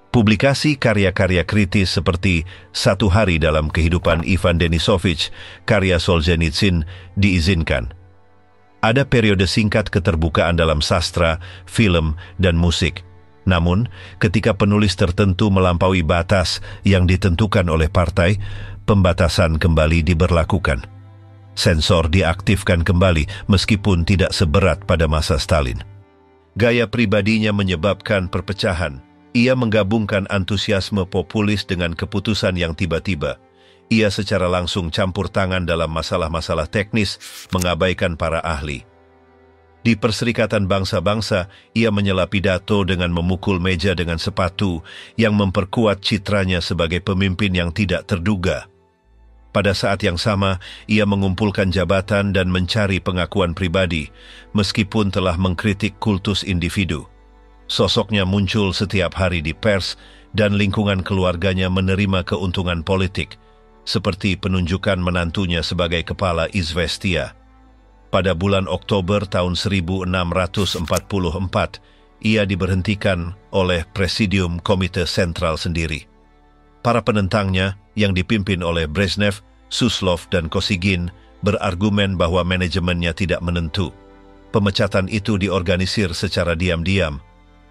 Speaker 1: Publikasi karya-karya kritis seperti Satu Hari dalam Kehidupan Ivan Denisovich, karya Solzhenitsyn, diizinkan. Ada periode singkat keterbukaan dalam sastra, film, dan musik. Namun, ketika penulis tertentu melampaui batas yang ditentukan oleh partai, pembatasan kembali diberlakukan. Sensor diaktifkan kembali meskipun tidak seberat pada masa Stalin. Gaya pribadinya menyebabkan perpecahan. Ia menggabungkan antusiasme populis dengan keputusan yang tiba-tiba. Ia secara langsung campur tangan dalam masalah-masalah teknis, mengabaikan para ahli. Di Perserikatan Bangsa-Bangsa, ia menyela pidato dengan memukul meja dengan sepatu yang memperkuat citranya sebagai pemimpin yang tidak terduga. Pada saat yang sama, ia mengumpulkan jabatan dan mencari pengakuan pribadi, meskipun telah mengkritik kultus individu. Sosoknya muncul setiap hari di pers, dan lingkungan keluarganya menerima keuntungan politik, seperti penunjukan menantunya sebagai kepala Izvestia. Pada bulan Oktober tahun 1644, ia diberhentikan oleh Presidium Komite Sentral sendiri. Para penentangnya, yang dipimpin oleh Brezhnev, Suslov, dan Kosygin, berargumen bahwa manajemennya tidak menentu. Pemecatan itu diorganisir secara diam-diam.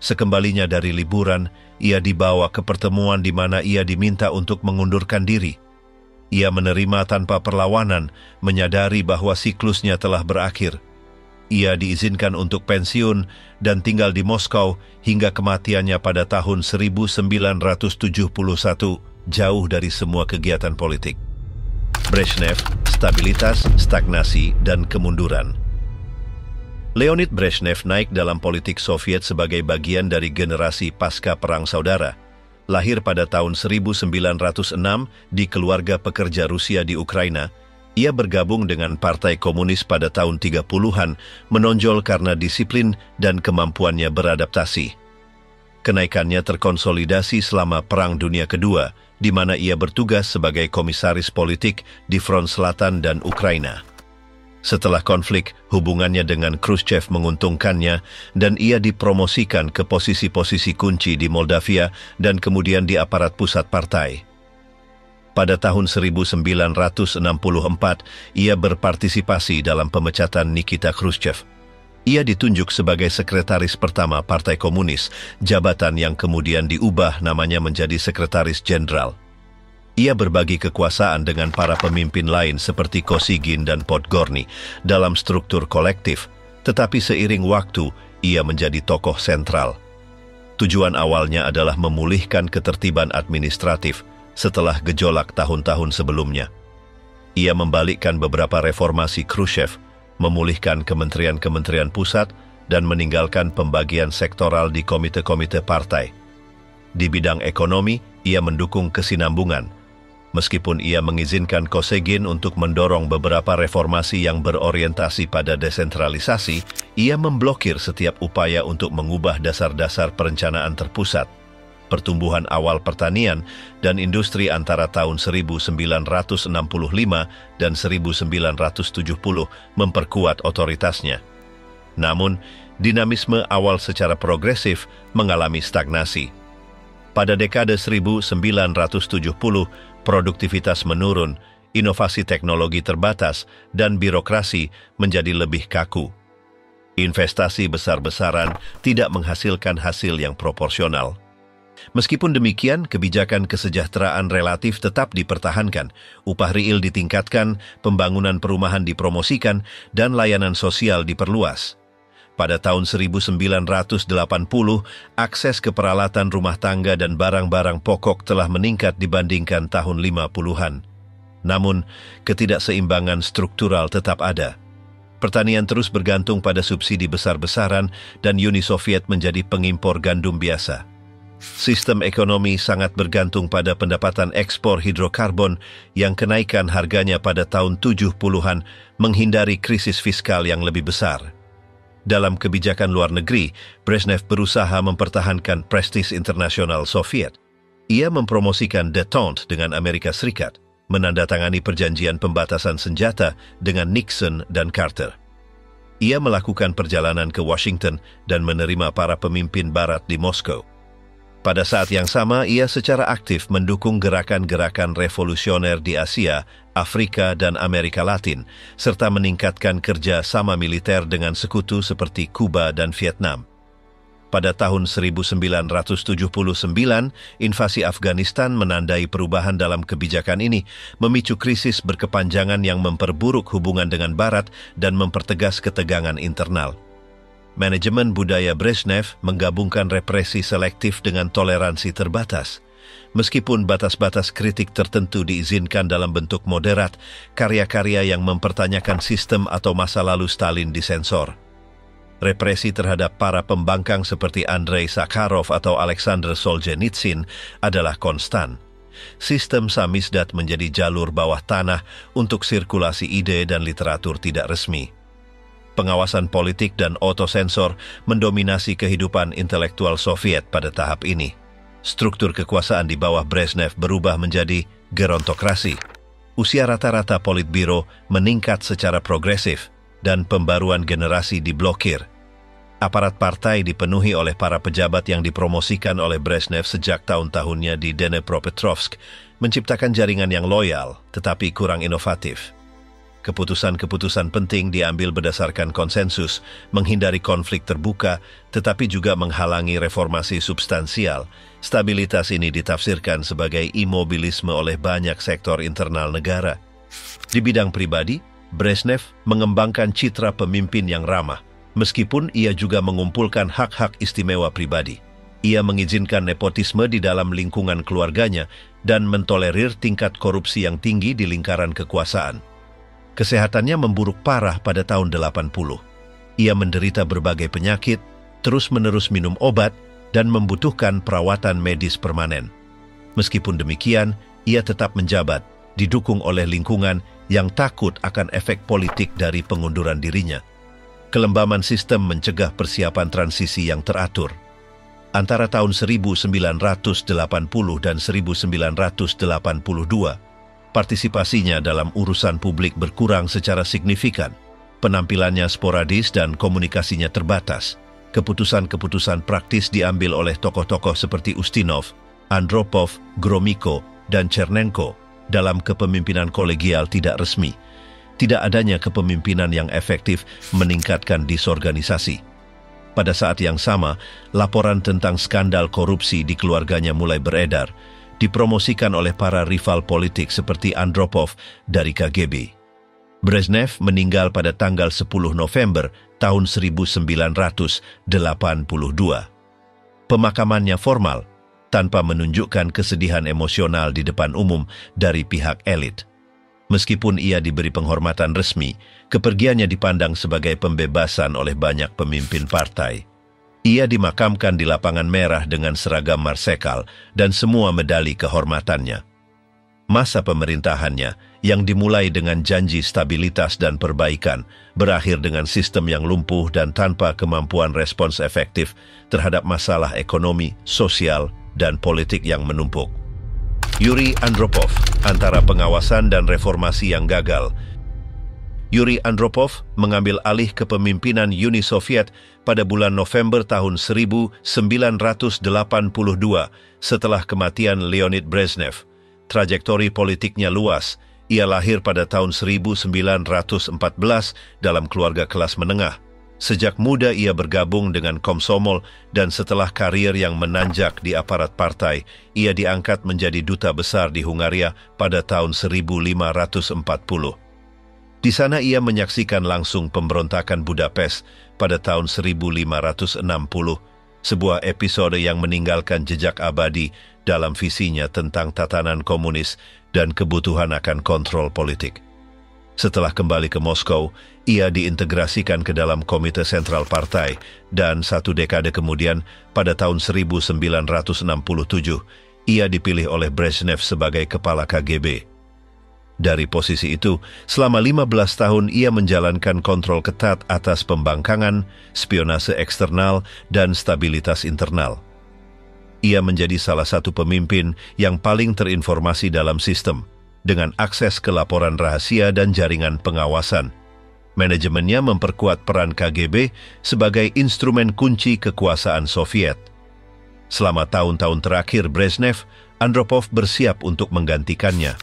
Speaker 1: Sekembalinya dari liburan, ia dibawa ke pertemuan di mana ia diminta untuk mengundurkan diri. Ia menerima tanpa perlawanan, menyadari bahwa siklusnya telah berakhir. Ia diizinkan untuk pensiun dan tinggal di Moskow hingga kematiannya pada tahun 1971, jauh dari semua kegiatan politik. Brezhnev, stabilitas, stagnasi, dan kemunduran. Leonid Brezhnev naik dalam politik Soviet sebagai bagian dari generasi pasca Perang Saudara. Lahir pada tahun 1906 di keluarga pekerja Rusia di Ukraina, ia bergabung dengan Partai Komunis pada tahun 30-an, menonjol karena disiplin dan kemampuannya beradaptasi. Kenaikannya terkonsolidasi selama Perang Dunia Kedua, di mana ia bertugas sebagai komisaris politik di front selatan dan Ukraina. Setelah konflik, hubungannya dengan Khrushchev menguntungkannya dan ia dipromosikan ke posisi-posisi kunci di Moldavia dan kemudian di aparat pusat partai. Pada tahun 1964, ia berpartisipasi dalam pemecatan Nikita Khrushchev. Ia ditunjuk sebagai sekretaris pertama Partai Komunis, jabatan yang kemudian diubah namanya menjadi sekretaris jenderal. Ia berbagi kekuasaan dengan para pemimpin lain seperti Kosygin dan Podgorny dalam struktur kolektif, tetapi seiring waktu, ia menjadi tokoh sentral. Tujuan awalnya adalah memulihkan ketertiban administratif setelah gejolak tahun-tahun sebelumnya. Ia membalikkan beberapa reformasi Khrushchev, memulihkan kementerian-kementerian pusat, dan meninggalkan pembagian sektoral di komite-komite partai. Di bidang ekonomi, ia mendukung kesinambungan, meskipun ia mengizinkan Kosygin untuk mendorong beberapa reformasi yang berorientasi pada desentralisasi, ia memblokir setiap upaya untuk mengubah dasar-dasar perencanaan terpusat. Pertumbuhan awal pertanian dan industri antara tahun 1965 dan 1970 memperkuat otoritasnya. Namun, dinamisme awal secara progresif mengalami stagnasi. Pada dekade 1970, produktivitas menurun, inovasi teknologi terbatas, dan birokrasi menjadi lebih kaku. Investasi besar-besaran tidak menghasilkan hasil yang proporsional. Meskipun demikian, kebijakan kesejahteraan relatif tetap dipertahankan, upah real ditingkatkan, pembangunan perumahan dipromosikan, dan layanan sosial diperluas. Pada tahun 1980, akses ke peralatan rumah tangga dan barang-barang pokok telah meningkat dibandingkan tahun 50-an. Namun, ketidakseimbangan struktural tetap ada. Pertanian terus bergantung pada subsidi besar-besaran dan Uni Soviet menjadi pengimpor gandum biasa. Sistem ekonomi sangat bergantung pada pendapatan ekspor hidrokarbon yang kenaikan harganya pada tahun 70-an menghindari krisis fiskal yang lebih besar. Dalam kebijakan luar negeri, Brezhnev berusaha mempertahankan prestis internasional Soviet. Ia mempromosikan détente dengan Amerika Serikat, menandatangani perjanjian pembatasan senjata dengan Nixon dan Carter. Ia melakukan perjalanan ke Washington dan menerima para pemimpin Barat di Moskow. Pada saat yang sama, ia secara aktif mendukung gerakan-gerakan revolusioner di Asia, Afrika, dan Amerika Latin, serta meningkatkan kerja sama militer dengan sekutu seperti Kuba dan Vietnam. Pada tahun 1979, invasi Afghanistan menandai perubahan dalam kebijakan ini, memicu krisis berkepanjangan yang memperburuk hubungan dengan Barat dan mempertegas ketegangan internal. Manajemen budaya Brezhnev menggabungkan represi selektif dengan toleransi terbatas. Meskipun batas-batas kritik tertentu diizinkan dalam bentuk moderat, karya-karya yang mempertanyakan sistem atau masa lalu Stalin disensor. Represi terhadap para pembangkang seperti Andrei Sakharov atau Alexander Solzhenitsyn adalah konstan. Sistem samizdat menjadi jalur bawah tanah untuk sirkulasi ide dan literatur tidak resmi. Pengawasan politik dan otosensor mendominasi kehidupan intelektual Soviet pada tahap ini. Struktur kekuasaan di bawah Brezhnev berubah menjadi gerontokrasi. Usia rata-rata Politbiro meningkat secara progresif dan pembaruan generasi diblokir. Aparat partai dipenuhi oleh para pejabat yang dipromosikan oleh Brezhnev sejak tahun-tahunnya di Dnepropetrovsk, menciptakan jaringan yang loyal tetapi kurang inovatif. Keputusan-keputusan penting diambil berdasarkan konsensus, menghindari konflik terbuka, tetapi juga menghalangi reformasi substansial. Stabilitas ini ditafsirkan sebagai imobilisme oleh banyak sektor internal negara. Di bidang pribadi, Brezhnev mengembangkan citra pemimpin yang ramah, meskipun ia juga mengumpulkan hak-hak istimewa pribadi. Ia mengizinkan nepotisme di dalam lingkungan keluarganya dan mentolerir tingkat korupsi yang tinggi di lingkaran kekuasaan. Kesehatannya memburuk parah pada tahun 80. Ia menderita berbagai penyakit, terus-menerus minum obat, dan membutuhkan perawatan medis permanen. Meskipun demikian, ia tetap menjabat, didukung oleh lingkungan yang takut akan efek politik dari pengunduran dirinya. Kelembaman sistem mencegah persiapan transisi yang teratur. Antara tahun 1980 dan 1982, partisipasinya dalam urusan publik berkurang secara signifikan. Penampilannya sporadis dan komunikasinya terbatas. Keputusan-keputusan praktis diambil oleh tokoh-tokoh seperti Ustinov, Andropov, Gromyko, dan Chernenko dalam kepemimpinan kolegial tidak resmi. Tidak adanya kepemimpinan yang efektif meningkatkan disorganisasi. Pada saat yang sama, laporan tentang skandal korupsi di keluarganya mulai beredar, dipromosikan oleh para rival politik seperti Andropov dari KGB. Brezhnev meninggal pada tanggal 10 November tahun 1982. Pemakamannya formal, tanpa menunjukkan kesedihan emosional di depan umum dari pihak elit. Meskipun ia diberi penghormatan resmi, kepergiannya dipandang sebagai pembebasan oleh banyak pemimpin partai. Ia dimakamkan di Lapangan Merah dengan seragam marsekal dan semua medali kehormatannya. Masa pemerintahannya, yang dimulai dengan janji stabilitas dan perbaikan, berakhir dengan sistem yang lumpuh dan tanpa kemampuan respons efektif terhadap masalah ekonomi, sosial, dan politik yang menumpuk. Yuri Andropov, antara pengawasan dan reformasi yang gagal. Yuri Andropov mengambil alih kepemimpinan Uni Soviet pada bulan November tahun 1982 setelah kematian Leonid Brezhnev. Trajektori politiknya luas. Ia lahir pada tahun 1914 dalam keluarga kelas menengah. Sejak muda ia bergabung dengan Komsomol dan setelah karir yang menanjak di aparat partai, ia diangkat menjadi duta besar di Hungaria pada tahun 1540. Di sana ia menyaksikan langsung pemberontakan Budapest pada tahun 1560, sebuah episode yang meninggalkan jejak abadi dalam visinya tentang tatanan komunis dan kebutuhan akan kontrol politik. Setelah kembali ke Moskow, ia diintegrasikan ke dalam Komite Sentral Partai dan 1 dekade kemudian, pada tahun 1967, ia dipilih oleh Brezhnev sebagai kepala KGB. Dari posisi itu, selama 15 tahun ia menjalankan kontrol ketat atas pembangkangan, spionase eksternal, dan stabilitas internal. Ia menjadi salah satu pemimpin yang paling terinformasi dalam sistem, dengan akses ke laporan rahasia dan jaringan pengawasan. Manajemennya memperkuat peran KGB sebagai instrumen kunci kekuasaan Soviet. Selama tahun-tahun terakhir Brezhnev, Andropov bersiap untuk menggantikannya.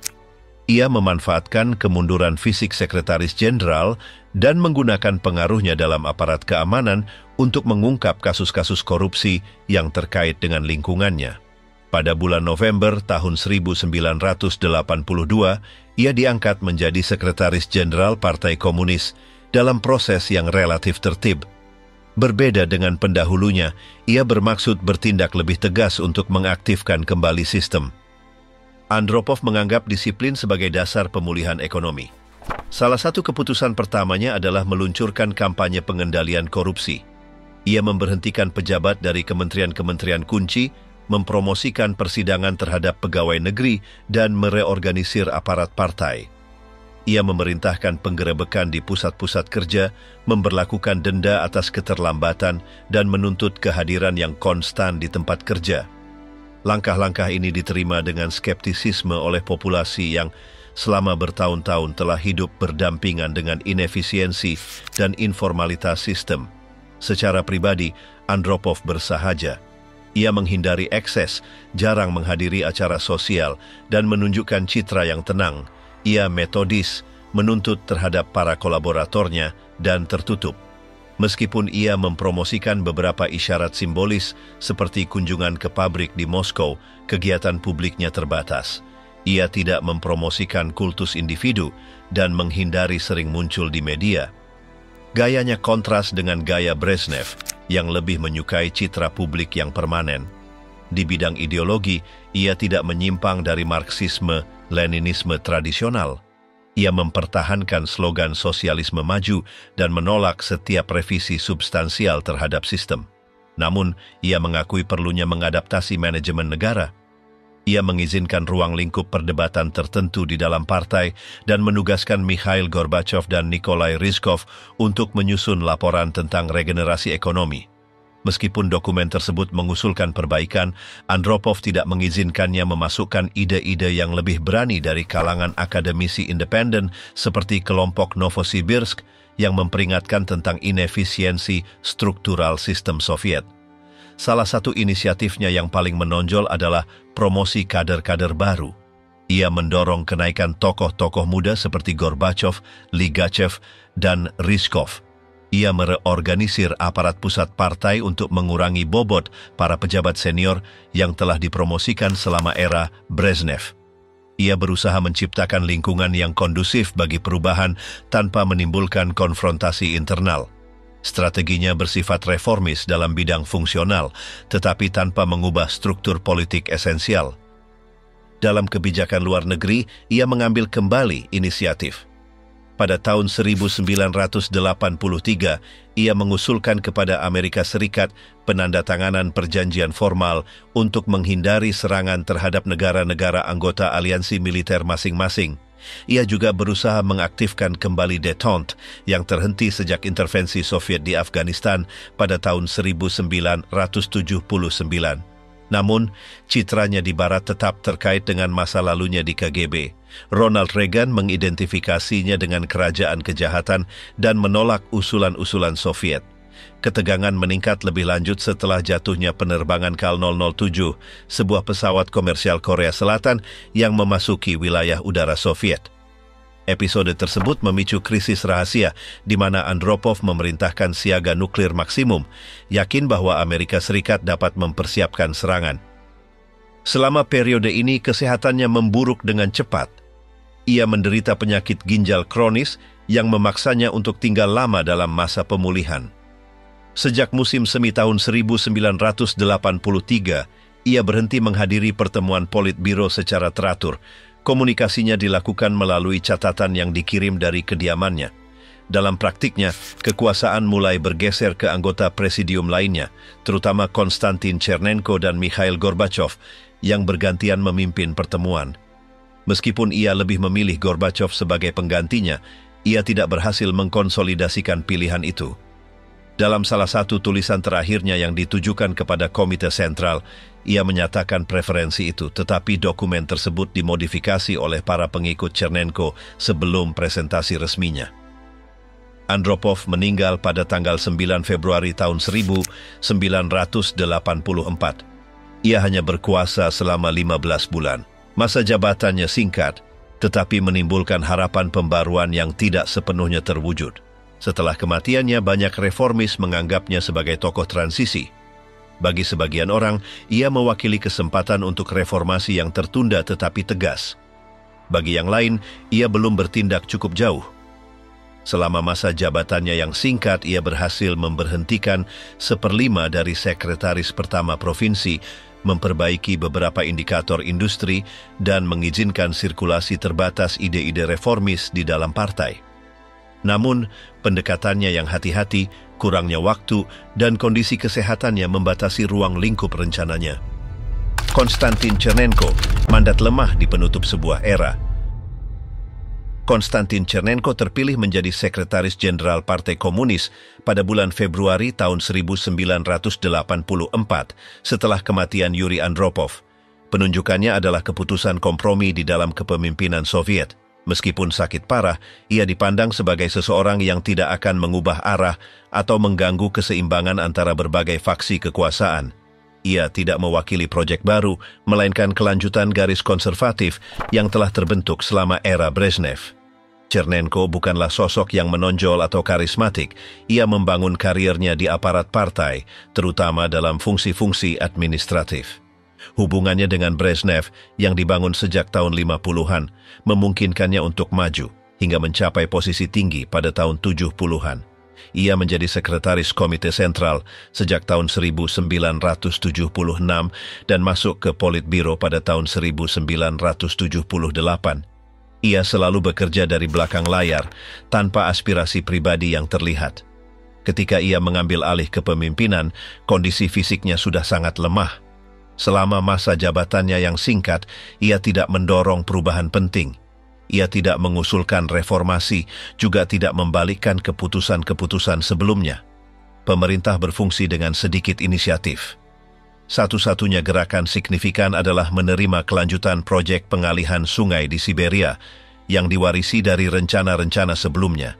Speaker 1: Ia memanfaatkan kemunduran fisik sekretaris jenderal dan menggunakan pengaruhnya dalam aparat keamanan untuk mengungkap kasus-kasus korupsi yang terkait dengan lingkungannya. Pada bulan November tahun 1982, ia diangkat menjadi sekretaris jenderal Partai Komunis dalam proses yang relatif tertib. Berbeda dengan pendahulunya, ia bermaksud bertindak lebih tegas untuk mengaktifkan kembali sistem. Andropov menganggap disiplin sebagai dasar pemulihan ekonomi. Salah satu keputusan pertamanya adalah meluncurkan kampanye pengendalian korupsi. Ia memberhentikan pejabat dari kementerian-kementerian kunci, mempromosikan persidangan terhadap pegawai negeri, dan mereorganisir aparat partai. Ia memerintahkan penggerebekan di pusat-pusat kerja, memberlakukan denda atas keterlambatan, dan menuntut kehadiran yang konstan di tempat kerja. Langkah-langkah ini diterima dengan skeptisisme oleh populasi yang selama bertahun-tahun telah hidup berdampingan dengan inefisiensi dan informalitas sistem. Secara pribadi, Andropov bersahaja. Ia menghindari ekses, jarang menghadiri acara sosial, dan menunjukkan citra yang tenang. Ia metodis, menuntut terhadap para kolaboratornya, dan tertutup. Meskipun ia mempromosikan beberapa isyarat simbolis seperti kunjungan ke pabrik di Moskow, kegiatan publiknya terbatas. Ia tidak mempromosikan kultus individu dan menghindari sering muncul di media. Gayanya kontras dengan gaya Brezhnev yang lebih menyukai citra publik yang permanen. Di bidang ideologi, ia tidak menyimpang dari Marxisme-Leninisme tradisional. Ia mempertahankan slogan sosialisme maju dan menolak setiap revisi substansial terhadap sistem. Namun, ia mengakui perlunya mengadaptasi manajemen negara. Ia mengizinkan ruang lingkup perdebatan tertentu di dalam partai dan menugaskan Mikhail Gorbachev dan Nikolai Ryzhkov untuk menyusun laporan tentang regenerasi ekonomi. Meskipun dokumen tersebut mengusulkan perbaikan, Andropov tidak mengizinkannya memasukkan ide-ide yang lebih berani dari kalangan akademisi independen seperti kelompok Novosibirsk yang memperingatkan tentang inefisiensi struktural sistem Soviet. Salah satu inisiatifnya yang paling menonjol adalah promosi kader-kader baru. Ia mendorong kenaikan tokoh-tokoh muda seperti Gorbachev, Ligachev, dan Ryzhkov. Ia mereorganisir aparat pusat partai untuk mengurangi bobot para pejabat senior yang telah dipromosikan selama era Brezhnev. Ia berusaha menciptakan lingkungan yang kondusif bagi perubahan tanpa menimbulkan konfrontasi internal. Strateginya bersifat reformis dalam bidang fungsional, tetapi tanpa mengubah struktur politik esensial. Dalam kebijakan luar negeri, ia mengambil kembali inisiatif. Pada tahun 1983, ia mengusulkan kepada Amerika Serikat penandatanganan perjanjian formal untuk menghindari serangan terhadap negara-negara anggota aliansi militer masing-masing. Ia juga berusaha mengaktifkan kembali détente yang terhenti sejak intervensi Soviet di Afghanistan pada tahun 1979. Namun, citranya di Barat tetap terkait dengan masa lalunya di KGB. Ronald Reagan mengidentifikasinya dengan kerajaan kejahatan dan menolak usulan-usulan Soviet. Ketegangan meningkat lebih lanjut setelah jatuhnya penerbangan KAL-007, sebuah pesawat komersial Korea Selatan yang memasuki wilayah udara Soviet. Episode tersebut memicu krisis rahasia di mana Andropov memerintahkan siaga nuklir maksimum, yakin bahwa Amerika Serikat dapat mempersiapkan serangan. Selama periode ini kesehatannya memburuk dengan cepat. Ia menderita penyakit ginjal kronis yang memaksanya untuk tinggal lama dalam masa pemulihan. Sejak musim semi tahun 1983, ia berhenti menghadiri pertemuan Politbiro secara teratur. Komunikasinya dilakukan melalui catatan yang dikirim dari kediamannya. Dalam praktiknya, kekuasaan mulai bergeser ke anggota presidium lainnya, terutama Konstantin Chernenko dan Mikhail Gorbachev, yang bergantian memimpin pertemuan. Meskipun ia lebih memilih Gorbachev sebagai penggantinya, ia tidak berhasil mengkonsolidasikan pilihan itu. Dalam salah satu tulisan terakhirnya yang ditujukan kepada Komite Sentral, ia menyatakan preferensi itu, tetapi dokumen tersebut dimodifikasi oleh para pengikut Chernenko sebelum presentasi resminya. Andropov meninggal pada tanggal 9 Februari tahun 1984. Ia hanya berkuasa selama 15 bulan. Masa jabatannya singkat, tetapi menimbulkan harapan pembaruan yang tidak sepenuhnya terwujud. Setelah kematiannya, banyak reformis menganggapnya sebagai tokoh transisi. Bagi sebagian orang, ia mewakili kesempatan untuk reformasi yang tertunda tetapi tegas. Bagi yang lain, ia belum bertindak cukup jauh. Selama masa jabatannya yang singkat, ia berhasil memberhentikan 1/5 dari sekretaris pertama provinsi, memperbaiki beberapa indikator industri, dan mengizinkan sirkulasi terbatas ide-ide reformis di dalam partai. Namun, pendekatannya yang hati-hati, kurangnya waktu, dan kondisi kesehatannya membatasi ruang lingkup rencananya. Konstantin Chernenko, mandat lemah di penutup sebuah era. Konstantin Chernenko terpilih menjadi Sekretaris Jenderal Partai Komunis pada bulan Februari tahun 1984 setelah kematian Yuri Andropov. Penunjukannya adalah keputusan kompromi di dalam kepemimpinan Soviet. Meskipun sakit parah, ia dipandang sebagai seseorang yang tidak akan mengubah arah atau mengganggu keseimbangan antara berbagai faksi kekuasaan. Ia tidak mewakili proyek baru, melainkan kelanjutan garis konservatif yang telah terbentuk selama era Brezhnev. Chernenko bukanlah sosok yang menonjol atau karismatik. Ia membangun karirnya di aparat partai, terutama dalam fungsi-fungsi administratif. Hubungannya dengan Brezhnev yang dibangun sejak tahun 50-an memungkinkannya untuk maju hingga mencapai posisi tinggi pada tahun 70-an. Ia menjadi sekretaris Komite Sentral sejak tahun 1976 dan masuk ke Politbiro pada tahun 1978. Ia selalu bekerja dari belakang layar, tanpa aspirasi pribadi yang terlihat. Ketika ia mengambil alih kepemimpinan, kondisi fisiknya sudah sangat lemah. Selama masa jabatannya yang singkat, ia tidak mendorong perubahan penting. Ia tidak mengusulkan reformasi, juga tidak membalikkan keputusan-keputusan sebelumnya. Pemerintah berfungsi dengan sedikit inisiatif. Satu-satunya gerakan signifikan adalah menerima kelanjutan proyek pengalihan sungai di Siberia yang diwarisi dari rencana-rencana sebelumnya.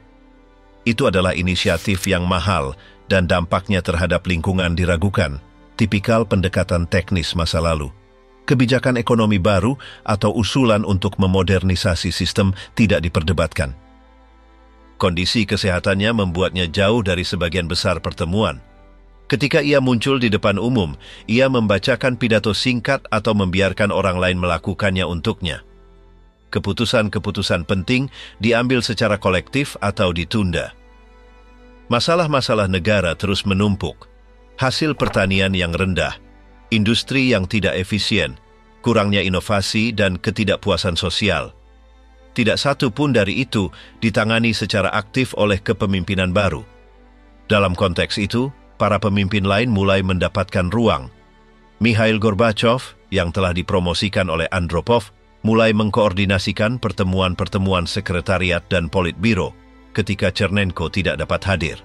Speaker 1: Itu adalah inisiatif yang mahal dan dampaknya terhadap lingkungan diragukan, tipikal pendekatan teknis masa lalu. Kebijakan ekonomi baru atau usulan untuk memodernisasi sistem tidak diperdebatkan. Kondisi kesehatannya membuatnya jauh dari sebagian besar pertemuan. Ketika ia muncul di depan umum, ia membacakan pidato singkat atau membiarkan orang lain melakukannya untuknya. Keputusan-keputusan penting diambil secara kolektif atau ditunda. Masalah-masalah negara terus menumpuk. Hasil pertanian yang rendah, industri yang tidak efisien, kurangnya inovasi dan ketidakpuasan sosial. Tidak satu pun dari itu ditangani secara aktif oleh kepemimpinan baru. Dalam konteks itu, para pemimpin lain mulai mendapatkan ruang. Mikhail Gorbachev, yang telah dipromosikan oleh Andropov, mulai mengkoordinasikan pertemuan-pertemuan sekretariat dan politbiro ketika Chernenko tidak dapat hadir.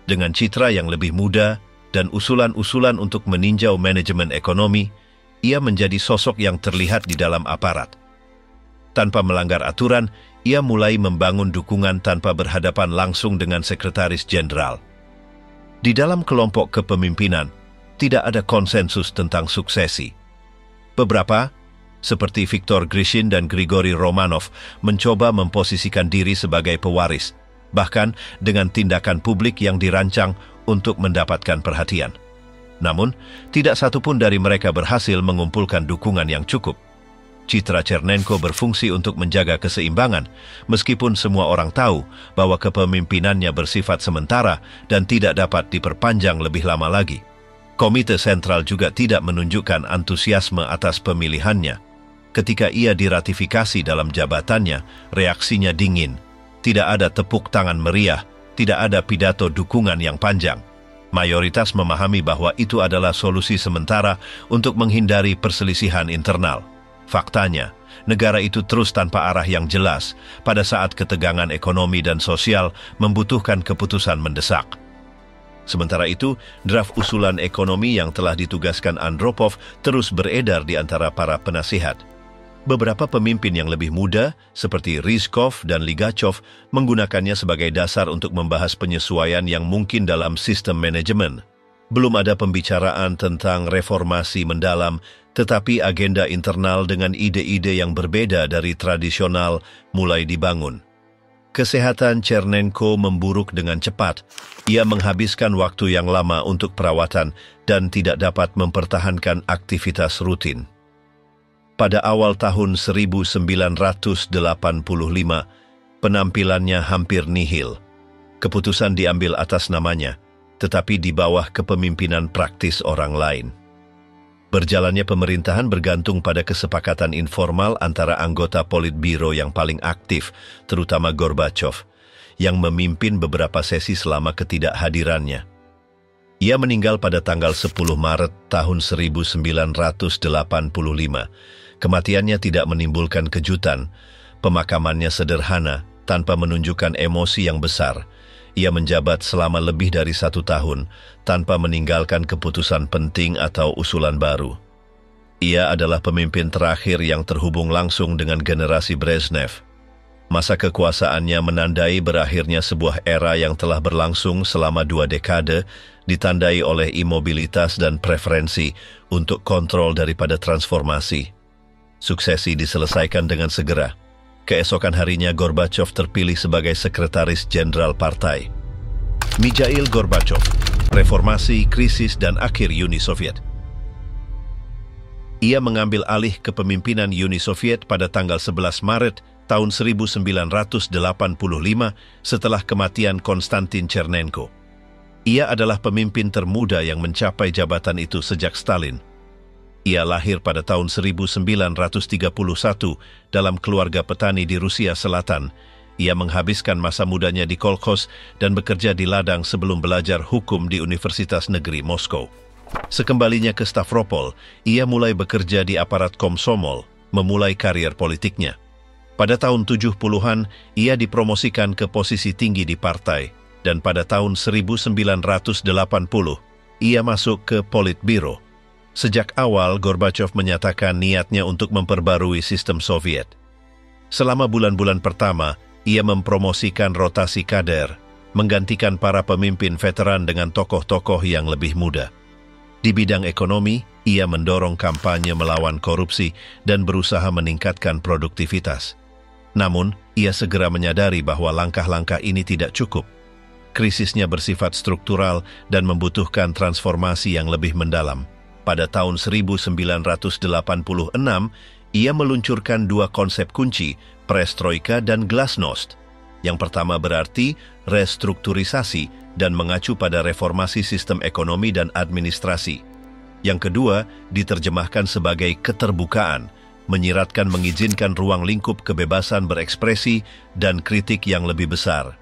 Speaker 1: Dengan citra yang lebih muda dan usulan-usulan untuk meninjau manajemen ekonomi, ia menjadi sosok yang terlihat di dalam aparat. Tanpa melanggar aturan, ia mulai membangun dukungan tanpa berhadapan langsung dengan sekretaris jenderal. Di dalam kelompok kepemimpinan, tidak ada konsensus tentang suksesi. Beberapa, seperti Viktor Grishin dan Grigori Romanov, mencoba memposisikan diri sebagai pewaris, bahkan dengan tindakan publik yang dirancang untuk mendapatkan perhatian. Namun, tidak satupun dari mereka berhasil mengumpulkan dukungan yang cukup. Citra Chernenko berfungsi untuk menjaga keseimbangan, meskipun semua orang tahu bahwa kepemimpinannya bersifat sementara dan tidak dapat diperpanjang lebih lama lagi. Komite Sentral juga tidak menunjukkan antusiasme atas pemilihannya. Ketika ia diratifikasi dalam jabatannya, reaksinya dingin. Tidak ada tepuk tangan meriah, tidak ada pidato dukungan yang panjang. Mayoritas memahami bahwa itu adalah solusi sementara untuk menghindari perselisihan internal. Faktanya, negara itu terus tanpa arah yang jelas pada saat ketegangan ekonomi dan sosial membutuhkan keputusan mendesak. Sementara itu, draft usulan ekonomi yang telah ditugaskan Andropov terus beredar di antara para penasihat. Beberapa pemimpin yang lebih muda, seperti Ryzhkov dan Ligachov, menggunakannya sebagai dasar untuk membahas penyesuaian yang mungkin dalam sistem manajemen. Belum ada pembicaraan tentang reformasi mendalam, tetapi agenda internal dengan ide-ide yang berbeda dari tradisional mulai dibangun. Kesehatan Chernenko memburuk dengan cepat. Ia menghabiskan waktu yang lama untuk perawatan dan tidak dapat mempertahankan aktivitas rutin. Pada awal tahun 1985, penampilannya hampir nihil. Keputusan diambil atas namanya, tetapi di bawah kepemimpinan praktis orang lain. Berjalannya pemerintahan bergantung pada kesepakatan informal antara anggota Politbiro yang paling aktif, terutama Gorbachev, yang memimpin beberapa sesi selama ketidakhadirannya. Ia meninggal pada tanggal 10 Maret tahun 1985. Kematiannya tidak menimbulkan kejutan. Pemakamannya sederhana, tanpa menunjukkan emosi yang besar. Ia menjabat selama lebih dari 1 tahun, tanpa meninggalkan keputusan penting atau usulan baru. Ia adalah pemimpin terakhir yang terhubung langsung dengan generasi Brezhnev. Masa kekuasaannya menandai berakhirnya sebuah era yang telah berlangsung selama 2 dekade, ditandai oleh imobilitas dan preferensi untuk kontrol daripada transformasi. Suksesi diselesaikan dengan segera. Keesokan harinya Gorbachev terpilih sebagai sekretaris jenderal partai. Mikhail Gorbachev, reformasi, krisis, dan akhir Uni Soviet. Ia mengambil alih kepemimpinan Uni Soviet pada tanggal 11 Maret tahun 1985 setelah kematian Konstantin Chernenko. Ia adalah pemimpin termuda yang mencapai jabatan itu sejak Stalin. Ia lahir pada tahun 1931 dalam keluarga petani di Rusia Selatan. Ia menghabiskan masa mudanya di kolkhoz dan bekerja di ladang sebelum belajar hukum di Universitas Negeri Moskow. Sekembalinya ke Stavropol, ia mulai bekerja di aparat Komsomol, memulai karier politiknya. Pada tahun 70-an, ia dipromosikan ke posisi tinggi di partai, dan pada tahun 1980, ia masuk ke Politbiro. Sejak awal, Gorbachev menyatakan niatnya untuk memperbarui sistem Soviet. Selama bulan-bulan pertama, ia mempromosikan rotasi kader, menggantikan para pemimpin veteran dengan tokoh-tokoh yang lebih muda. Di bidang ekonomi, ia mendorong kampanye melawan korupsi dan berusaha meningkatkan produktivitas. Namun, ia segera menyadari bahwa langkah-langkah ini tidak cukup. Krisisnya bersifat struktural dan membutuhkan transformasi yang lebih mendalam. Pada tahun 1986, ia meluncurkan dua konsep kunci, perestroika dan glasnost. Yang pertama berarti restrukturisasi dan mengacu pada reformasi sistem ekonomi dan administrasi. Yang kedua diterjemahkan sebagai keterbukaan, menyiratkan mengizinkan ruang lingkup kebebasan berekspresi dan kritik yang lebih besar.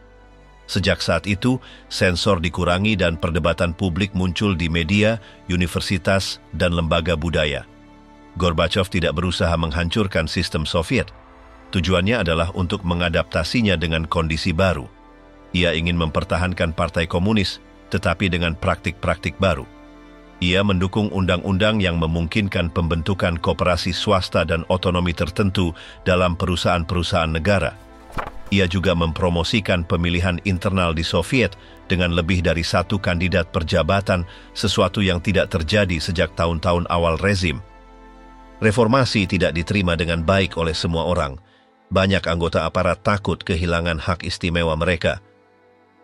Speaker 1: Sejak saat itu, sensor dikurangi dan perdebatan publik muncul di media, universitas, dan lembaga budaya. Gorbachev tidak berusaha menghancurkan sistem Soviet. Tujuannya adalah untuk mengadaptasinya dengan kondisi baru. Ia ingin mempertahankan Partai Komunis, tetapi dengan praktik-praktik baru. Ia mendukung undang-undang yang memungkinkan pembentukan koperasi swasta dan otonomi tertentu dalam perusahaan-perusahaan negara. Ia juga mempromosikan pemilihan internal di Soviet dengan lebih dari satu kandidat per jabatan, sesuatu yang tidak terjadi sejak tahun-tahun awal rezim. Reformasi tidak diterima dengan baik oleh semua orang. Banyak anggota aparat takut kehilangan hak istimewa mereka.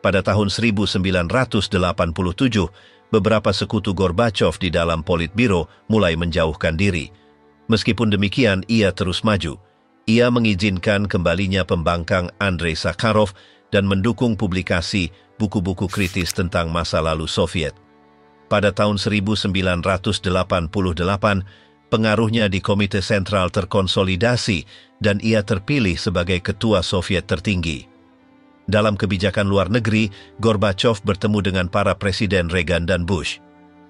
Speaker 1: Pada tahun 1987, beberapa sekutu Gorbachev di dalam Politbiro mulai menjauhkan diri. Meskipun demikian, ia terus maju. Ia mengizinkan kembalinya pembangkang Andrei Sakharov dan mendukung publikasi buku-buku kritis tentang masa lalu Soviet. Pada tahun 1988, pengaruhnya di Komite Sentral terkonsolidasi dan ia terpilih sebagai ketua Soviet tertinggi. Dalam kebijakan luar negeri, Gorbachev bertemu dengan para presiden Reagan dan Bush.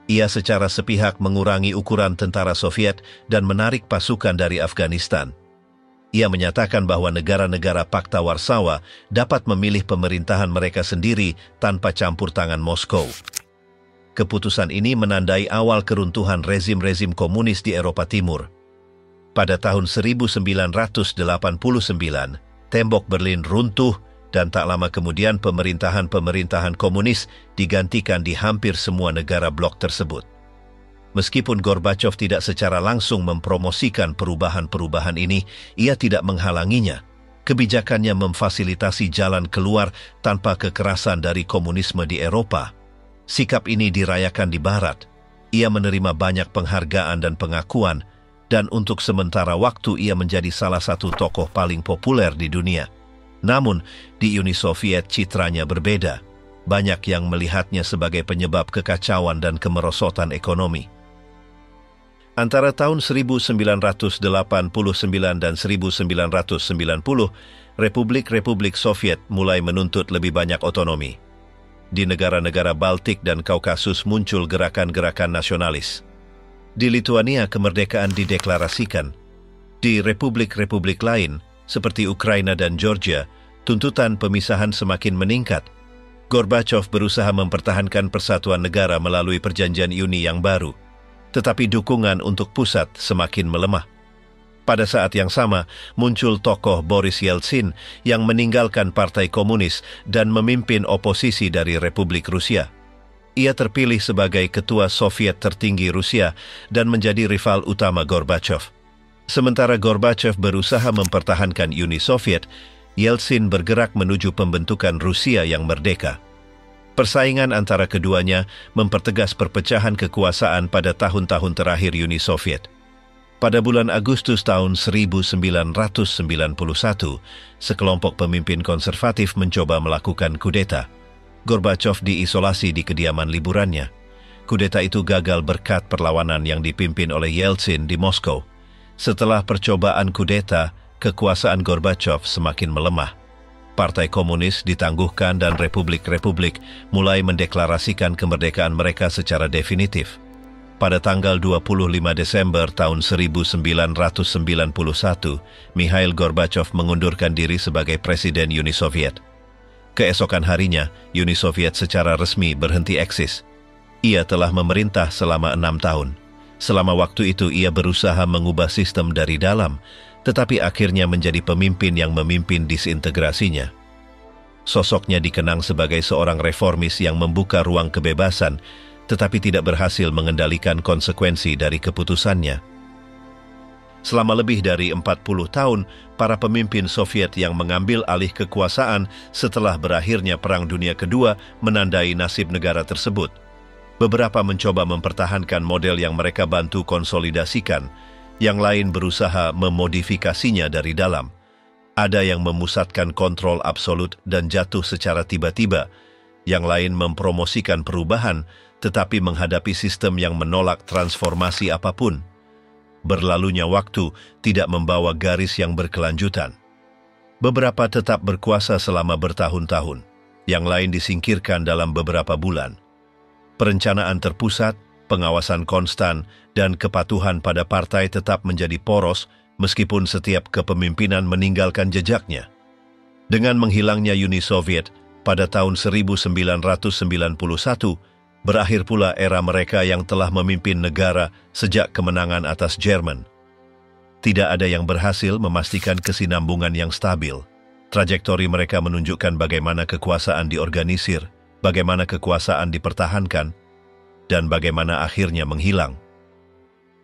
Speaker 1: Ia secara sepihak mengurangi ukuran tentara Soviet dan menarik pasukan dari Afghanistan. Ia menyatakan bahwa negara-negara Pakta Warsawa dapat memilih pemerintahan mereka sendiri tanpa campur tangan Moskow. Keputusan ini menandai awal keruntuhan rezim-rezim komunis di Eropa Timur. Pada tahun 1989, tembok Berlin runtuh dan tak lama kemudian pemerintahan-pemerintahan komunis digantikan di hampir semua negara blok tersebut. Meskipun Gorbachev tidak secara langsung mempromosikan perubahan-perubahan ini, ia tidak menghalanginya. Kebijakannya memfasilitasi jalan keluar tanpa kekerasan dari komunisme di Eropa. Sikap ini dirayakan di Barat. Ia menerima banyak penghargaan dan pengakuan, dan untuk sementara waktu ia menjadi salah satu tokoh paling populer di dunia. Namun, di Uni Soviet citranya berbeda. Banyak yang melihatnya sebagai penyebab kekacauan dan kemerosotan ekonomi. Antara tahun 1989 dan 1990, Republik-Republik Soviet mulai menuntut lebih banyak otonomi. Di negara-negara Baltik dan Kaukasus muncul gerakan-gerakan nasionalis. Di Lituania kemerdekaan dideklarasikan. Di republik-republik lain, seperti Ukraina dan Georgia, tuntutan pemisahan semakin meningkat. Gorbachev berusaha mempertahankan persatuan negara melalui perjanjian Uni yang baru. Tetapi dukungan untuk pusat semakin melemah. Pada saat yang sama, muncul tokoh Boris Yeltsin yang meninggalkan Partai Komunis dan memimpin oposisi dari Republik Rusia. Ia terpilih sebagai ketua Soviet tertinggi Rusia dan menjadi rival utama Gorbachev. Sementara Gorbachev berusaha mempertahankan Uni Soviet, Yeltsin bergerak menuju pembentukan Rusia yang merdeka. Persaingan antara keduanya mempertegas perpecahan kekuasaan pada tahun-tahun terakhir Uni Soviet. Pada bulan Agustus tahun 1991, sekelompok pemimpin konservatif mencoba melakukan kudeta. Gorbachev diisolasi di kediaman liburannya. Kudeta itu gagal berkat perlawanan yang dipimpin oleh Yeltsin di Moskow. Setelah percobaan kudeta, kekuasaan Gorbachev semakin melemah. Partai Komunis ditangguhkan dan republik-republik mulai mendeklarasikan kemerdekaan mereka secara definitif. Pada tanggal 25 Desember tahun 1991, Mikhail Gorbachev mengundurkan diri sebagai Presiden Uni Soviet. Keesokan harinya, Uni Soviet secara resmi berhenti eksis. Ia telah memerintah selama 6 tahun. Selama waktu itu ia berusaha mengubah sistem dari dalam, tetapi akhirnya menjadi pemimpin yang memimpin disintegrasinya. Sosoknya dikenang sebagai seorang reformis yang membuka ruang kebebasan, tetapi tidak berhasil mengendalikan konsekuensi dari keputusannya. Selama lebih dari 40 tahun, para pemimpin Soviet yang mengambil alih kekuasaan setelah berakhirnya Perang Dunia Kedua menandai nasib negara tersebut. Beberapa mencoba mempertahankan model yang mereka bantu konsolidasikan, yang lain berusaha memodifikasinya dari dalam. Ada yang memusatkan kontrol absolut dan jatuh secara tiba-tiba, yang lain mempromosikan perubahan, tetapi menghadapi sistem yang menolak transformasi apapun. Berlalunya waktu tidak membawa garis yang berkelanjutan. Beberapa tetap berkuasa selama bertahun-tahun, yang lain disingkirkan dalam beberapa bulan. Perencanaan terpusat, pengawasan konstan, dan kepatuhan pada partai tetap menjadi poros meskipun setiap kepemimpinan meninggalkan jejaknya. Dengan menghilangnya Uni Soviet pada tahun 1991, berakhir pula era mereka yang telah memimpin negara sejak kemenangan atas Jerman. Tidak ada yang berhasil memastikan kesinambungan yang stabil. Trajektori mereka menunjukkan bagaimana kekuasaan diorganisir, bagaimana kekuasaan dipertahankan, dan bagaimana akhirnya menghilang.